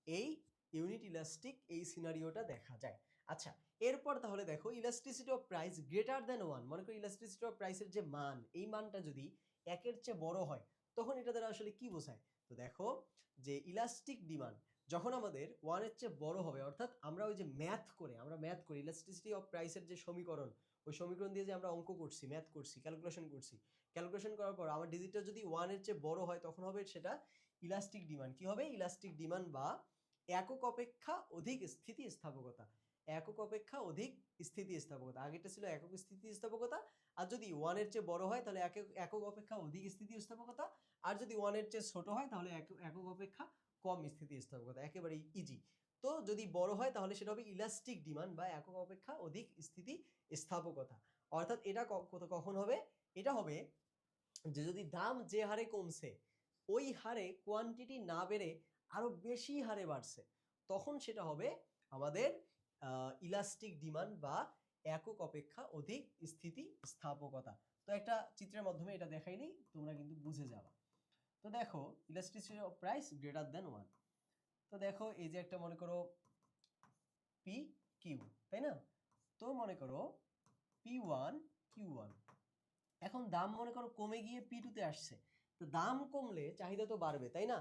এই ইউনিট ইলাস্টিক এই সিনারিওটা দেখা যায়। আচ্ছা, এরপর তাহলে দেখো elasticity of price greater than 1। মনে করি ইলাস্টিসিটি অফ প্রাইসের যে মান, এই মানটা যদি একের চেয়ে বড় হয়, তখন এটা দ্বারা আসলে কি বোঝায়? তো দেখো যে ইলাস্টিক ডিমান্ড যখন আমাদের 1 এর চেয়ে বড় হবে, অর্থাৎ আমরা ওই যে আমরা ম্যাথ করি ইলাস্টিসিটি অফ প্রাইসের যে সমীকরণ, ওই সমীকরণ দিয়ে যে আমরা অঙ্ক করছি, ম্যাথ করছি, ক্যালকুলেশন করছি, ক্যালকুলেশন করার পর আমার ডিজিটটা যদি 1 এর চেয়ে বড় হয়, তখন হবে সেটা ইলাস্টিক ডিমান্ড। কি হবে? ইলাস্টিক ডিমান্ড বা একক অপেক্ষা অধিক স্থিতিস্থাপকতা। একক অপেক্ষা অধিক স্থিতিস্থাপকতা। আগেরটা ছিল একক স্থিতিস্থাপকতা, আর যদি 1 এর চেয়ে বড় হয় তাহলে একক অপেক্ষা অধিক স্থিতিস্থাপকতা, আর যদি 1 এর চেয়ে ছোট হয় তাহলে একক অপেক্ষা কম স্থিতিস্থাপকতা। একেবারেই ইজি। তো যদি বড় হয় তাহলে সেটা হবে ইলাস্টিক ডিমান্ড বা একক অপেক্ষা অধিক স্থিতিস্থাপকতা। অর্থাৎ এটা কখন হবে? এটা হবে যে যদি দাম যে হারে কমছে, ওই হারে কোয়ান্টিটি না বেড়ে আরো বেশি হারে বাড়ছে, তখন সেটা হবে আমাদের ইলাস্টিক ডিমান্ড বা একক অপেক্ষা অধিক স্থিতিস্থাপকতা। তো একটা চিত্রের মাধ্যমে এটা দেখাই নেই, তোমরা কিন্তু বুঝে যাবা। তো দেখো elasticity of price greater than 1। তো দেখো এই যে একটা মনে করো পি কিউ, তাই না? তো মনে করো P1 Q1, এখন দাম মনে করো কমে গিয়ে P2 তে আসছে। তো দাম কমলে চাহিদা তো বাড়বে, তাই না?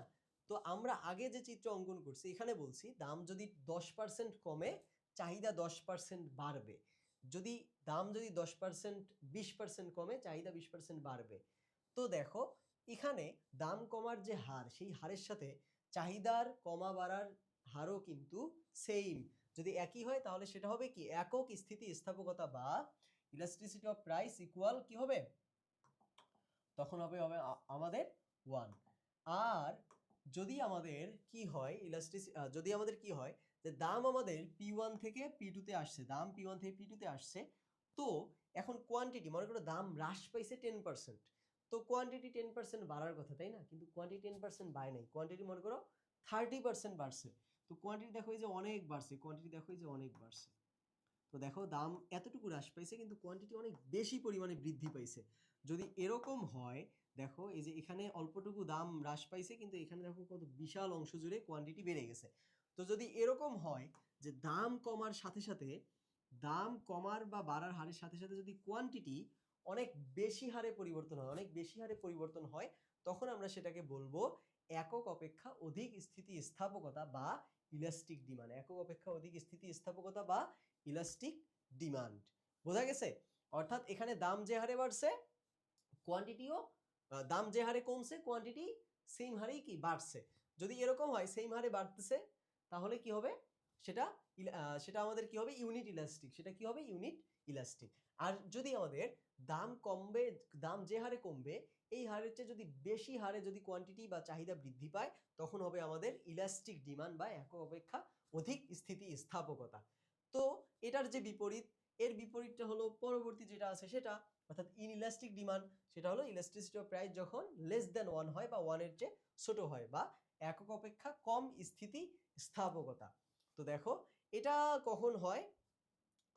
তো আমরা আগে যে চিত্র অঙ্কন করছি, এখানে বলছি দাম যদি 10% কমে, চাহিদা 10% বাড়বে। যদি দাম যদি 10% 20% কমে, চাহিদা 20% বাড়বে। তো দেখো এখানে দাম কমার যে হার, সেই হারের সাথে চাহিদার কমা বাড়ার হারও কিন্তু সেম। যদি একই হয় তাহলে সেটা হবে কি? একক স্থিতিস্থাপকতা বা ইলাস্টিসিটি অফ প্রাইস ইকুয়াল কি হবে? তখন হবে হবে আমাদের 1। আর যদি আমাদের কি হয় যদি আমাদের কি হয় যে দাম আমাদের P1 থেকে P2 তে আসছে, দাম P1 থেকে P2 তে আসছে, তো এখন কোয়ান্টিটি মনে করো দাম হ্রাস পাইছে 10%, তো কোয়ান্টিটি 10% বাড়ার কথা, তাই না? কিন্তু কোয়ান্টিটি 10% বাড়ে নাই, কোয়ান্টিটি মনে করো 30% বাড়ছে। তো কোয়ান্টিটি দেখো এই যে অনেক বাড়ছে, কোয়ান্টিটি দেখো এই যে অনেক বাড়ছে। তো দেখো দাম এতটুকু হ্রাস পাইছে কিন্তু কোয়ান্টিটি অনেক বেশি পরিমাণে বৃদ্ধি পাইছে। যদি এরকম হয়, দেখো এই যে এখানে অল্পটুকু দাম হ্রাস পাইছে কিন্তু এখানে দেখো কত বিশাল অংশ জুড়ে কোয়ান্টিটি বেড়ে গেছে। তো যদি এরকম হয় যে দাম কমার সাথে সাথে, দাম কমার বা বাড়ার হারের সাথে সাথে যদি কোয়ান্টিটি অনেক বেশি হারে পরিবর্তন হয়, অনেক বেশি হারে পরিবর্তন হয়, তখন আমরা সেটাকে বলবো একক অপেক্ষা অধিক স্থিতিস্থাপকতা বা ইলাস্টিক ডিমান্ড। একক অপেক্ষা অধিক স্থিতিস্থাপকতা বা ইলাস্টিক ডিমান্ড। বোঝা গেছে? অর্থাৎ এখানে দাম যে হারে বাড়ছে, কোয়ান্টিটিও, দাম যে হারে কমছে কোয়ান্টিটি সেম হারেই কি বাড়ছে। যদি এরকম হয় সেম হারে বাড়তেছে, তাহলে কি হবে সেটা, সেটা আমাদের কি হবে ইউনিট ইলাস্টিক, সেটা কি হবে ইউনিট ইলাস্টিক। আর যদি আমাদের দাম কমবে, দাম যে হারে কমবে এই হারের চেয়ে যদি বেশি হারে যদি কোয়ান্টিটি বা চাহিদা বৃদ্ধি পায়, তখন হবে আমাদের ইলাস্টিক ডিমান্ড বা একক অপেক্ষা অধিক স্থিতিস্থাপকতা। তো এটার যে বিপরীত, এর বিপরীতটা হলো পরবর্তী যেটা আছে সেটা, অর্থাৎ ইনইলাস্টিক ডিমান্ড। সেটা হলো ইলাস্টিসিটি অফ প্রাইস যখন লেস দেন 1 হয় বা 1 এর চেয়ে ছোট হয় বা একক অপেক্ষা কম স্থিতিস্থাপকতা। তো দেখো এটা কখন হয়,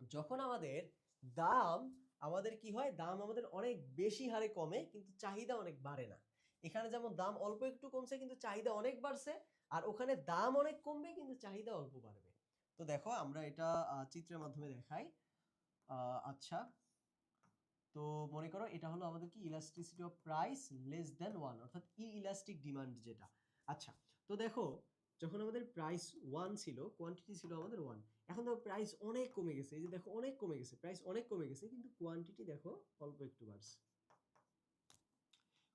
যখন আমাদের দাম, আমাদের কি হয়, দাম আমাদের অনেক বেশি হারে কমে কিন্তু চাহিদা অনেক বাড়ে না। এখানে যেমন দাম অল্প একটু কমছে কিন্তু চাহিদা অনেক বাড়ছে, আর ওখানে দাম অনেক কমবে কিন্তু চাহিদা অল্প বাড়বে। তো দেখো আমরা এটা চিত্রের মাধ্যমে দেখাই। আচ্ছা, তো মনে করো এটা হলো আমাদের কি elasticity of price less than 1, অর্থাৎ ইলাস্টিক ডিমান্ড যেটা। আচ্ছা, তো দেখো যখন আমাদের প্রাইস 1 ছিল, কোয়ান্টিটি ছিল আমাদের 1, এখন দেখো প্রাইস অনেক কমে গেছে, এই যে দেখো অনেক কমে গেছে, প্রাইস অনেক কমে গেছে কিন্তু কোয়ান্টিটি দেখো অল্প একটু বাড়ছে।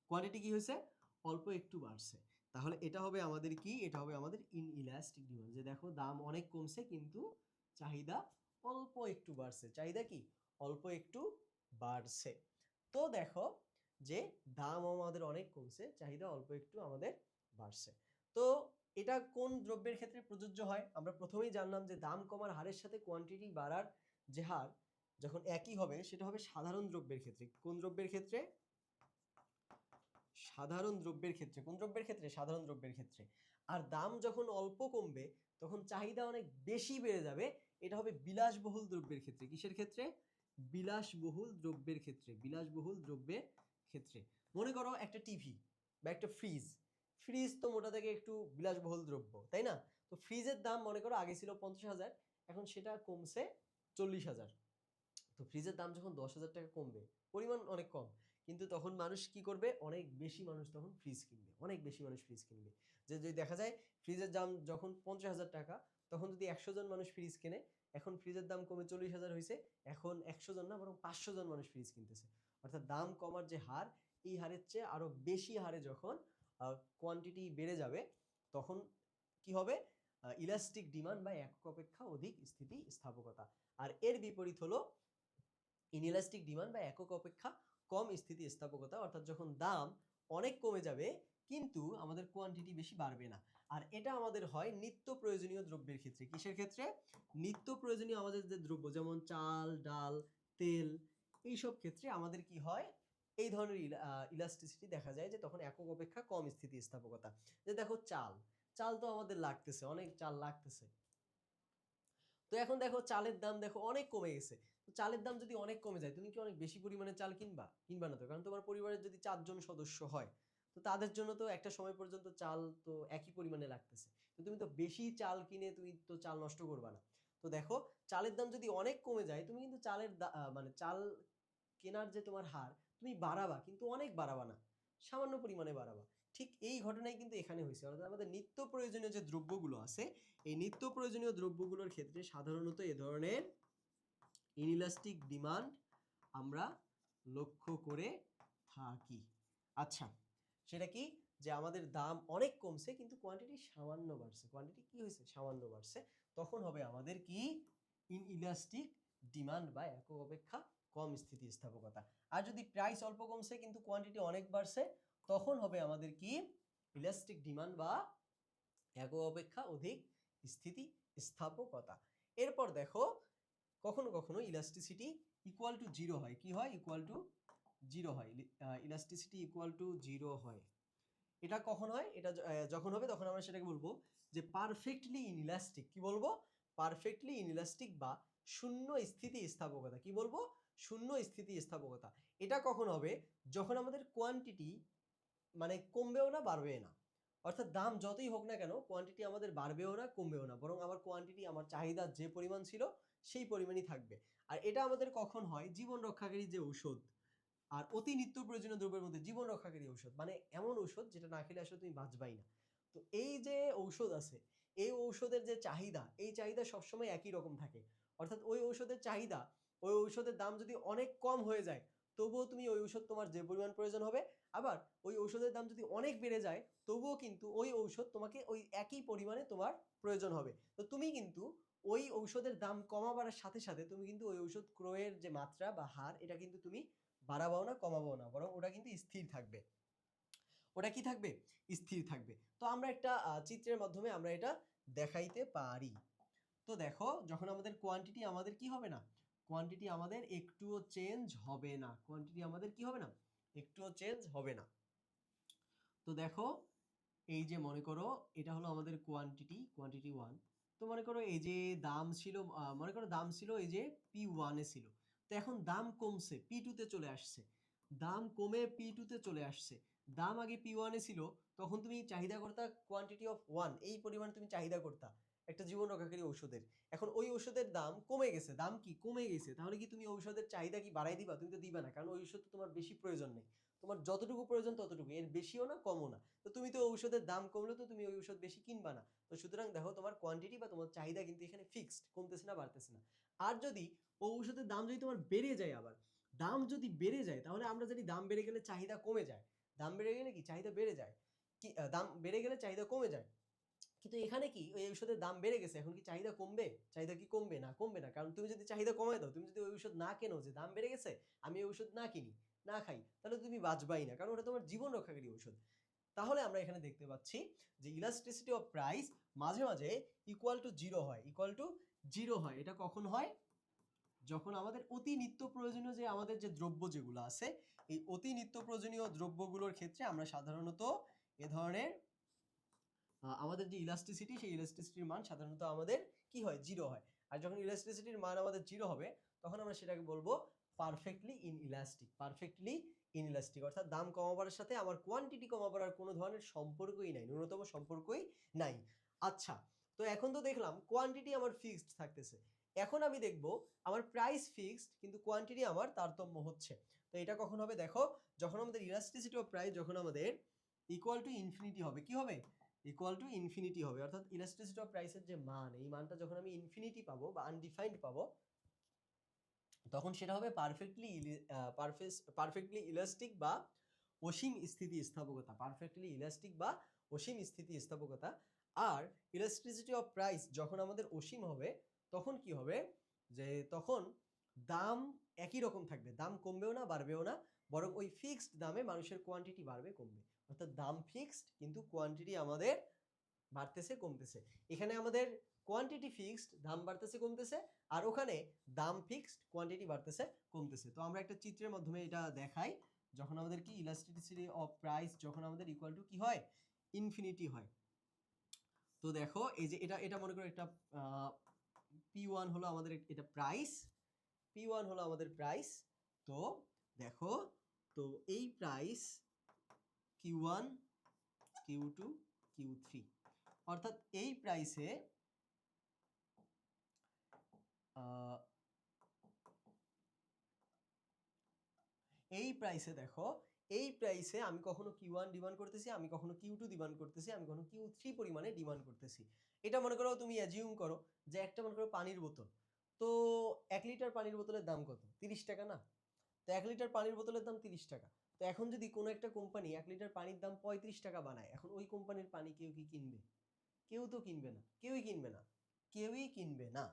কোয়ান্টিটি কি হয়েছে, অল্প একটু বাড়ছে। তাহলে এটা হবে আমাদের কি, এটা হবে আমাদের ইনইলাস্টিক ডিমান্ড, যে দেখো দাম অনেক কমছে কিন্তু চাহিদা অল্প একটু বাড়ছে, চাহিদা কি অল্প একটু বাড়ছে। তো দেখো যে দাম আমাদের অনেক কমছে, চাহিদা অল্প একটু আমাদের বাড়ছে। তো এটা কোন দ্রব্যের ক্ষেত্রে প্রযোজ্য হয়, আমরা প্রথমেই জানলাম যে দাম কমার হারের সাথে কোয়ান্টিটি বাড়ার যে হার যখন একই হবে সেটা হবে সাধারণ দ্রব্যের ক্ষেত্রে। কোন দ্রব্যের ক্ষেত্রে, সাধারণ দ্রব্যের ক্ষেত্রে। কোন দ্রব্যের ক্ষেত্রে, সাধারণ দ্রব্যের ক্ষেত্রে। আর দাম যখন অল্প কমবে তখন চাহিদা অনেক বেশি বেড়ে যাবে, এটা হবে বিলাসবহুল দ্রব্যের ক্ষেত্রে। কিসের ক্ষেত্রে, বিলাসবহুল দ্রব্যের ক্ষেত্রে, বিলাসবহুল দ্রব্যের ক্ষেত্রে। মনে করো একটা টিভি বা একটা ফ্রিজ, ফ্রিজ তো মোটা থেকে একটু বিলাসবহুল দ্রব্য, তাই না? তো ফ্রিজের দাম মনে করো আগে ছিল 50,000, এখন সেটা কমছে 40,000। তো ফ্রিজের দাম যখন 10,000 টাকা কমবে, পরিমাণ অনেক কম, কিন্তু তখন মানুষ কি করবে, অনেক বেশি মানুষ তখন ফ্রিজ কিনবে, অনেক বেশি মানুষ ফ্রিজ কিনবে। যে যদি দেখা যায় ফ্রিজের দাম যখন 50,000 টাকা, তখন যদি 100 জন মানুষ ফ্রিজ কেনে, এখন ফ্রিজের দাম কমে 40,000 হয়েছে, এখন 100 জন না বরং 500 জন মানুষ ফ্রিজ কিনতেছে। অর্থাৎ দাম কমার যে হার, এই হারের চেয়ে আরো বেশি হারে যখন কোয়ান্টিটি বেড়ে যাবে, তখন কি হবে, ইলাস্টিক ডিমান্ড বা একক অপেক্ষা অধিক স্থিতিস্থাপকতা। আর এর বিপরীত হলো ইনইলাস্টিক ডিমান্ড বা একক অপেক্ষা কম স্থিতিস্থাপকতা, অর্থাৎ যখন দাম অনেক কমে যাবে কিন্তু আমাদের কোয়ান্টিটি বেশি বাড়বে না। আর এটা আমাদের হয় নিত্য প্রয়োজনীয় দ্রব্যের ক্ষেত্রে। কিসের ক্ষেত্রে, নিত্য প্রয়োজনীয় আমাদের যে দ্রব্য যেমন চাল, ডাল, তেল, এইসব ক্ষেত্রে আমাদের কি হয়, এই ধরনের ইলাস্টিসিটি দেখা যায়, যে তখন একক অপেক্ষা কম স্থিতিস্থাপকতা। যে দেখো চাল, চাল তো আমাদের লাগতেছে, অনেক চাল লাগতেছে। তো এখন দেখো চালের দাম দেখো অনেক কমে গেছে। তো চালের দাম যদি অনেক কমে যায়, তুমি কি অনেক বেশি পরিমাণে চাল কিনবা? কিনবা না তো, কারণ তোমার পরিবারের যদি 4 জন সদস্য হয়, তো তাদের জন্য তো একটা সময় পর্যন্ত চাল তো একই পরিমাণে লাগতেছে। তো তুমি তো বেশি চাল কিনে তুমি তো চাল নষ্ট করবা না। তো দেখো চালের দাম যদি অনেক কমে যায়, তুমি কিন্তু মানে চাল কেনার যে তোমার হার, তুমি বাড়াবা কিন্তু অনেক বাড়াবা না, সামান্য পরিমাণে বাড়াবা। ঠিক এই ঘটনাই কিন্তু এখানে হয়েছে। অর্থাৎ আমাদের নিত্য প্রয়োজনীয় যে দ্রব্যগুলো আছে, এই নিত্য প্রয়োজনীয় দ্রব্যগুলোর ক্ষেত্রে সাধারণত এ ধরনের ইনইলাস্টিক ডিমান্ড আমরা লক্ষ্য করে থাকি। আচ্ছা, সেটা কি, যে আমাদের দাম অনেক কমছে কিন্তু কোয়ান্টিটি সামান্য বাড়ছে, কোয়ান্টিটি কি হয়েছে, সামান্য বাড়ছে, তখন হবে আমাদের কি ইনইলাস্টিক ডিমান্ড বা একক অপেক্ষা কম স্থিতিস্থাপকতা। আর যদি প্রাইস অল্প কমছে কিন্তু কোয়ান্টিটি অনেক বাড়ছে, তখন হবে আমাদের কি ইলাস্টিক ডিমান্ড বা একক অপেক্ষা অধিক স্থিতিস্থাপকতা। এরপর দেখো কখনো কখনো ইলাস্টিসিটি ইকুয়াল টু জিরো হয়। কি হয়, ইকুয়াল টু জিরো হয়, ইলাস্টিসিটি ইকুয়াল টু জিরো হয়। এটা কখন হয়? এটা যখন হবে তখন আমরা সেটাকে বলবো যে পারফেক্টলি ইনইলাস্টিক। কি বলবো? পারফেক্টলি ইনইলাস্টিক বা শূন্য স্থিতিস্থাপকতা। কি বলবো? শূন্য স্থিতিস্থাপকতা। এটা কখন হবে? যখন আমাদের কোয়ান্টিটি মানে কমবেও না বাড়বেও না। অর্থাৎ দাম যতই হোক না কেন কোয়ান্টিটি আমাদের বাড়বেও না কমবেও না, বরং আমার কোয়ান্টিটি আমার চাহিদার যে পরিমাণ ছিল সেই পরিমাণই থাকবে। আর এটা আমাদের কখন হয়? জীবন রক্ষাকারী যে ঔষধ আর অতি নিত্য প্রয়োজনীয় দ্রব্যের মধ্যে জীবন রক্ষাকারী ঔষধ, মানে এমন ঔষধ যেটা না খেলে আসলে তুমি বাঁচবাই না। তো এই যে ঔষধ আছে, এই ঔষধের যে চাহিদা, এই চাহিদা সবসময় একই রকম থাকে। অর্থাৎ ওই ঔষধের চাহিদা, ওই ঔষধের দাম যদি অনেক কম হয়ে যায়, তবুও তুমি ওই ঔষধ তোমার যে পরিমাণ প্রয়োজন হবে, আবার ওই ঔষধের দাম যদি অনেক বেড়ে যায়, তবুও কিন্তু ওই ঔষধ তোমাকে ওই একই পরিমাণে তোমার প্রয়োজন হবে। তো তুমি কিন্তু ওই ঔষধের দাম কমাবার সাথে সাথে তুমি কিন্তু ওই ঔষধ ক্রয়ের যে মাত্রা বা হার, এটা কিন্তু তুমি বাড়াবাও না কমাবাও না, বরং ওটা কিন্তু স্থির থাকবে। ওটা কি থাকবে? স্থির থাকবে। তো আমরা একটা চিত্রের মাধ্যমে আমরা এটা দেখাইতে পারি। তো দেখো, যখন আমাদের কোয়ান্টিটি আমাদের কি হবে না, কোয়ান্টিটি আমাদের একটুও চেঞ্জ হবে না, কোয়ান্টিটি আমাদের কি হবে না, একটুও চেঞ্জ হবে না। তো দেখো, এই যে মনে করো এটা হলো আমাদের কোয়ান্টিটি, কোয়ান্টিটি 1। তো মনে করো এই যে দাম ছিল, মনে করো দাম ছিল এই যে P1 এ ছিল। তো এখন দাম কমছে, P2 তে চলে আসছে। দাম কমে P2 তে চলে আসছে। দাম আগে P1 এ ছিল, তখন তুমি চাহিদা করতা কোয়ান্টিটি অফ 1, এই পরিমাণ তুমি চাহিদা করতা একটা জীবন রক্ষাকারী ঔষধের। এখন ওই ঔষধের দাম কমে গেছে, দাম কি কমে গেছে, তাহলে কি তুমি ঔষধের চাহিদা কি বাড়াই দিবা? তুমি তো দিবা না, কারণ ওই ওষুধ তো তোমার বেশি প্রয়োজন নেই। তোমার যতটুকু প্রয়োজন ততটুকু, এর বেশিও না কমও না। তো তুমি তো ঔষধের দাম কমলে তো তুমি ওই ঔষধ বেশি কিনবা না। তো সুতরাং দেখো, তোমার কোয়ান্টিটি বা তোমার চাহিদা কিন্তু এখানে ফিক্সড, কমতেছে না বাড়তেছে না। আর যদি ঔষধের দাম যদি তোমার বেড়ে যায়, আবার দাম যদি বেড়ে যায়, তাহলে আমরা জানি দাম বেড়ে গেলে চাহিদা কমে যায়। দাম বেড়ে গেলে কি চাহিদা বেড়ে যায়, কি দাম বেড়ে গেলে চাহিদা কমে যায়। কিন্তু এখানে কি ওই ঔষধের দাম বেড়ে গেছে, এখন কি চাহিদা কমবে? চাহিদা কি কমবে? না, কমবে না। কারণ তুমি যদি চাহিদা কমায় দাও, তুমি যদি ওই ঔষধ না কেনো, যে দাম বেড়ে গেছে আমি ওই ঔষধ না কিনি, না খাই, তাহলে তুমি বাঁচবাই না, কারণ ওটা তোমার জীবন রক্ষাকারী ঔষধ। তাহলে আমরা এখানে দেখতে পাচ্ছি যে ইলাস্টিসিটি অফ প্রাইস মাঝে মাঝে ইকুয়াল টু জিরো হয়, ইকুয়াল টু জিরো হয়। এটা কখন হয়? যখন আমাদের অতি নিত্য প্রয়োজনীয় যে আমাদের যে দ্রব্য যেগুলো আছে, এই অতি নিত্য প্রয়োজনীয় দ্রব্যগুলোর ক্ষেত্রে আমরা সাধারণত এ ধরনের আমাদের যে ইলাস্টিসিটি, সেই ইলাস্টিসিটির মান সাধারণত আমাদের কি হয়? জিরো হয়। আর যখন ইলাস্টিসিটির মান আমাদের জিরো হবে, তখন আমরা সেটাকে বলবো পারফেক্টলি ইনইলাস্টিক। পারফেক্টলি ইনইলাস্টিক অর্থাৎ দাম কমাবার সাথে আমার কোয়ান্টিটি কমাবার আর কোনো ধরনের সম্পর্কই নাই, ন্যূনতম সম্পর্কই নাই। আচ্ছা, তো এখন তো দেখলাম কোয়ান্টিটি আমার ফিক্সড থাকতেছে। এখন আমি দেখব আমার প্রাইস ফিক্সড, কিন্তু কোয়ান্টিটি আমার তারতম্য হচ্ছে। তো এটা কখন হবে? দেখো, যখন আমাদের ইলাস্টিসিটি অফ প্রাইস যখন আমাদের ইকুয়াল টু ইনফিনিটি হবে, কি হবে? ইকুয়াল টু ইনফিনিটি হবে। অর্থাৎ ইলাস্টিসিটি অফ প্রাইসের যে মান, এই মানটা যখন আমি ইনফিনিটি পাবো বা আনডিফাইন্ড পাবো, তখন সেটা হবে পারফেক্টলি ইলাস্টিক বা অসীম স্থিতিস্থাপকতা। পারফেক্টলি ইলাস্টিক বা অসীম স্থিতিস্থাপকতা। আর ইলাস্টিসিটি অফ প্রাইস যখন আমাদের অসীম হবে, তখন কি হবে? যে তখন দাম একই রকম থাকবে, দাম কমবেও না বাড়বেও না, বরং ওই ফিক্সড দামে মানুষের কোয়ান্টিটি বাড়বে কমবে। অর্থাৎ দাম ফিক্সড, কিন্তু কোয়ান্টিটি আমাদের বাড়তেছে কমতেছে। এখানে আমাদের কোয়ান্টিটি ফিক্সড, দাম বাড়তেছে কমতেছে, আর ওখানে দাম ফিক্সড, কোয়ান্টিটি বাড়তেছে কমতেছে। তো আমরা একটা চিত্রের মাধ্যমে এটা দেখাই। যখন আমাদের কি ইলাস্টিসিটি অফ প্রাইস যখন আমাদের ইকুয়াল টু কি হয়? ইনফিনিটি হয়। তো দেখো, এই যে এটা এটা মনে করো একটা P1 হলো আমাদের এটা প্রাইস, P1 হলো আমাদের প্রাইস। তো দেখো, তো এই প্রাইস Q1, Q2, Q3, অর্থাৎ এই প্রাইসে এই প্রাইসে দেখো, এই প্রাইসে আমি কখনো Q1 ডিমান্ড করতেছি, আমি কখনো Q2 ডিমান্ড করতেছি, আমি কখনো Q3 পরিমাণে ডিমান্ড করতেছি। এটা মনে করো তুমি অ্যাজিউম করো যে একটা মনে করো পানির বোতল। তো 1 লিটার পানির বোতলের দাম কত? 30 টাকা না? তো 1 লিটার পানির বোতলের দাম 30 টাকা। তো এখন যদি কোনো একটা কোম্পানি 1 লিটার পানির দাম 35 টাকা বানায়, এখন ওই কোম্পানির পানি কেউ কি কিনবে? কেউ তো কিনবে না, কেউই কিনবে না, কেউই কিনবে না।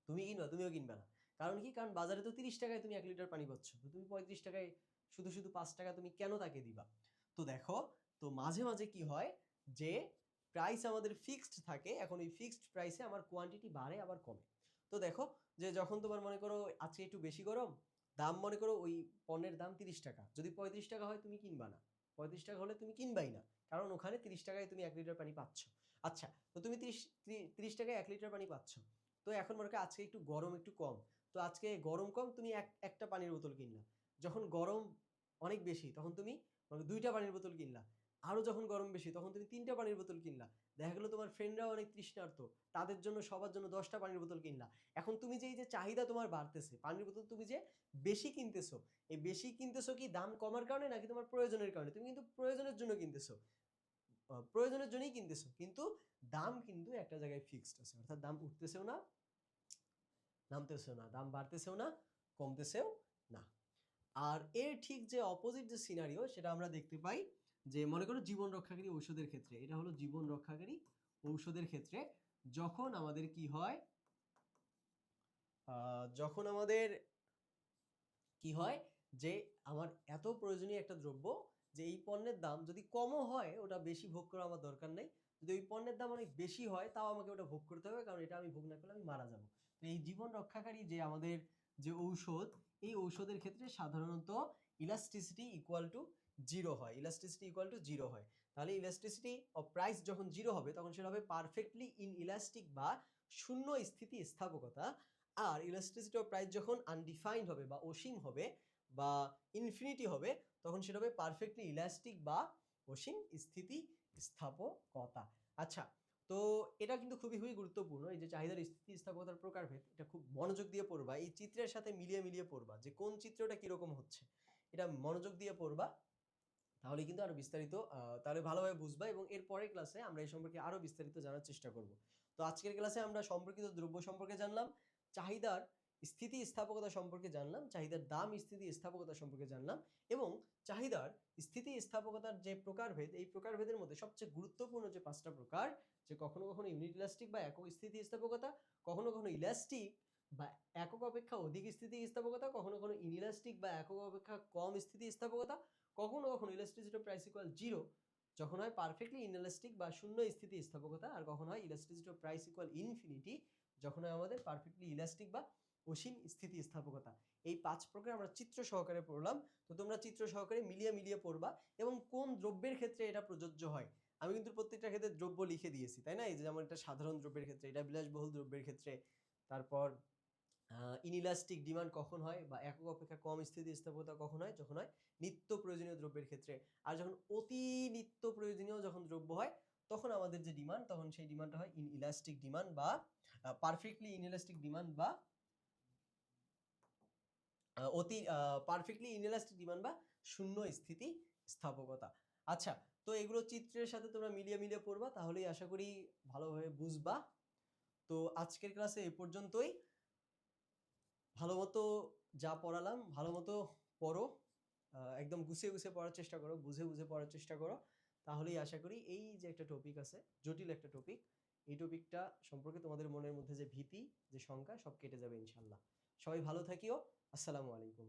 তুমি কিনবা? তুমিও কিনবে না। কারণ কি? কারণ বাজারে তো 30 টাকায় তুমি 1 লিটার পানি পাচ্ছ। তো তুমি 35 টাকায় শুধু শুধু 5 টাকা তুমি কেন তাকে দিবা? তো দেখো, তো মাঝে মাঝে কি হয় যে প্রাইস আমাদের ফিক্সড থাকে, এখন ওই ফিক্সড প্রাইসে আমার কোয়ান্টিটি বাড়ে আবার কমে। তো দেখো, যে যখন তোমার মনে করো আজকে একটু বেশি গরম, দাম মনে করো ওই পণ্যের দাম 30 টাকা, যদি 35 টাকা হয় তুমি কিনবা না, 35 টাকা হলে তুমি কিনবাই না, কারণ ওখানে 30 টাকায় তুমি 1 লিটার পানি পাচ্ছ। আচ্ছা, তো তুমি 30 টাকায় 1 লিটার পানি পাচ্ছ। তো এখন মনে করো আজকে একটু গরম একটু কম, তো আজকে গরম কম, তুমি একটা পানির বোতল কিনলা। যখন গরম অনেক বেশি তখন তুমি 2টা পানির বোতল কিনলা। আরো যখন গরম বেশি তখন তুমি 3টা পানির বোতল কিনলা। দেখা গেল তোমার ফ্রেন্ডরাও অনেক তৃষ্ণার্ত, তাদের জন্য সবার জন্য 10টা পানির বোতল কিনলা। এখন তুমি যে এই যে চাহিদা তোমার বাড়তেছে, পানির বোতল তুমি যে বেশি কিনতেছো, এই বেশি কিনতেছো কি দাম কমার কারণে নাকি তোমার প্রয়োজনের কারণে? তুমি কিন্তু প্রয়োজনের জন্য কিনতেছো, প্রয়োজনের জন্যই কিনতেছো, কিন্তু দাম কিন্তু একটা জায়গায় ফিক্সড আছে, অর্থাৎ দাম উঠতেছেও না নামতেছেও না, দাম বাড়তেছেও না কমতেছেও না। আর এর ঠিক যে অপোজিট যে সিনারিও সেটা আমরা দেখতে পাই যে মনে করো জীবন রক্ষাকারী ঔষধের ক্ষেত্রে, এটা হলো জীবন রক্ষাকারী ঔষধের ক্ষেত্রে যখন আমাদের কি হয়, যখন আমাদের কি হয় যে আমার এত প্রয়োজনীয় একটা দ্রব্য যে এই পণ্যের দাম যদি কমও হয় ওটা বেশি ভোগ করা আমার দরকার নেই, যদি ওই পণ্যের দাম অনেক বেশি হয় তাও আমাকে ওটা ভোগ করতে হবে, কারণ এটা আমি ভোগ না করলে আমি মারা যাব। তো এই জীবন রক্ষাকারী যে আমাদের যে ঔষধ, এই ঔষধের ক্ষেত্রে সাধারণত ইলাস্টিসিটি ইকুয়াল টু জিরো হয়, ইলাস্টিসিটি ইকুয়াল টু জিরো হয়। তাহলে ইলাস্টিসিটি অফ প্রাইস যখন জিরো হবে তখন সেটা হবে পারফেক্টলি ইন ইলাস্টিক বা শূন্য স্থিতি স্থাপকতা। আর ইলাস্টিসিটি অফ প্রাইস যখন আনডিফাইন্ড হবে বা অসীম হবে বা ইনফিনিটি হবে তখন সেটা হবে পারফেক্টলি ইলাস্টিক বা অসীম স্থিতি স্থাপকতা। আচ্ছা, তো এটা কিন্তু খুবই খুবই গুরুত্বপূর্ণ, এই যে চাহিদার স্থিতি স্থাপকতার প্রকারভেদ, এটা খুব মনোযোগ দিয়ে পড়বা, এই চিত্রের সাথে মিলিয়ে মিলিয়ে পড়বা যে কোন চিত্রটা কিরকম হচ্ছে, এটা মনোযোগ দিয়ে পড়বা, তাহলে কিন্তু আরো বিস্তারিত তাহলে ভালোভাবে বুঝবা এবং এর পরের ক্লাসে আমরা এই সম্পর্কে আরো বিস্তারিত জানার চেষ্টা করব। তো আজকের ক্লাসে আমরা সম্পর্কিত দ্রব্য সম্পর্কে জানলাম, চাহিদার স্থিতি স্থাপকতা সম্পর্কে জানলাম, চাহিদার দাম স্থিতি স্থাপকতা সম্পর্কে জানলাম, এবং চাহিদার স্থিতি স্থাপকতার যে প্রকারভেদ, এই প্রকারভেদের মধ্যে সবচেয়ে গুরুত্বপূর্ণ যে 5টা প্রকার, যে কখনো কখনো ইউনিট ইলাস্টিক বা একক স্থিতি স্থাপকতা, কখনো কখনো ইলাস্টিক বা একক অপেক্ষা অধিক স্থিতি স্থাপকতা, কখনো কখনো ইনইলাস্টিক বা একক অপেক্ষা কম স্থিতি স্থাপকতা, কখনো কখনো elasticity of price equal zero যখন হয় পারফেক্টলি ইনইলাস্টিক বা শূন্য স্থিতি স্থাপকতা, আর কখন হয় elasticity of price equal infinity যখন হয় আমাদের পারফেক্টলি ইলাস্টিক বা অসীম স্থিতি স্থাপকতা। এই 5 প্রকার আমরা চিত্র সহকারে পড়লাম, তো তোমরা চিত্র সহকারে মিলিয়ে মিলিয়ে পড়বা এবং কোন দ্রব্যের ক্ষেত্রে এটা প্রযোজ্য হয়। আমি কিন্তু প্রত্যেকটা ক্ষেত্রে দ্রব্য লিখে দিয়েছি, তাই না? এই যে যেমন এটা সাধারণ দ্রব্যের ক্ষেত্রে, এটা বিলাসবহুল দ্রব্যের ক্ষেত্রে, তারপর ইনইলাস্টিক ডিমান্ড কখন হয় বা একক অপেক্ষা কম স্থিতি স্থাপকতা কখন হয়, যখন হয় নিত্য প্রয়োজনীয় দ্রব্যের ক্ষেত্রে। আর যখন অতি নিত্য প্রয়োজনীয় যখন দ্রব্য হয় তখন আমাদের যে ডিমান্ড, তখন সেই ডিমান্ডটা হয় ইনইলাস্টিক ডিমান্ড বা পারফেক্টলি ইনইলাস্টিক ডিমান্ড বা অতি পারফেক্টলি ইনইলাস্টিক ডিমান্ড বা শূন্য স্থিতি স্থাপকতা। আচ্ছা, তো এগুলো চিত্রের সাথে তোমরা মিলিয়ে মিলিয়ে পড়বা, তাহলেই আশা করি ভালোভাবে বুঝবা। তো আজকের ক্লাসে এ পর্যন্তই। ভালো মতো যা পড়ালাম ভালো মতো পড়ো, একদম গুছিয়ে গুছিয়ে পড়ার চেষ্টা করো, বুঝে বুঝে পড়ার চেষ্টা করো, তাহলেই আশা করি এই যে একটা টপিক আছে, জটিল একটা টপিক, এই টপিকটা সম্পর্কে তোমাদের মনের মধ্যে যে ভীতি, যে শঙ্কা, সব কেটে যাবে ইনশাল্লাহ। সবাই ভালো থাকিও। আসসালামু আলাইকুম।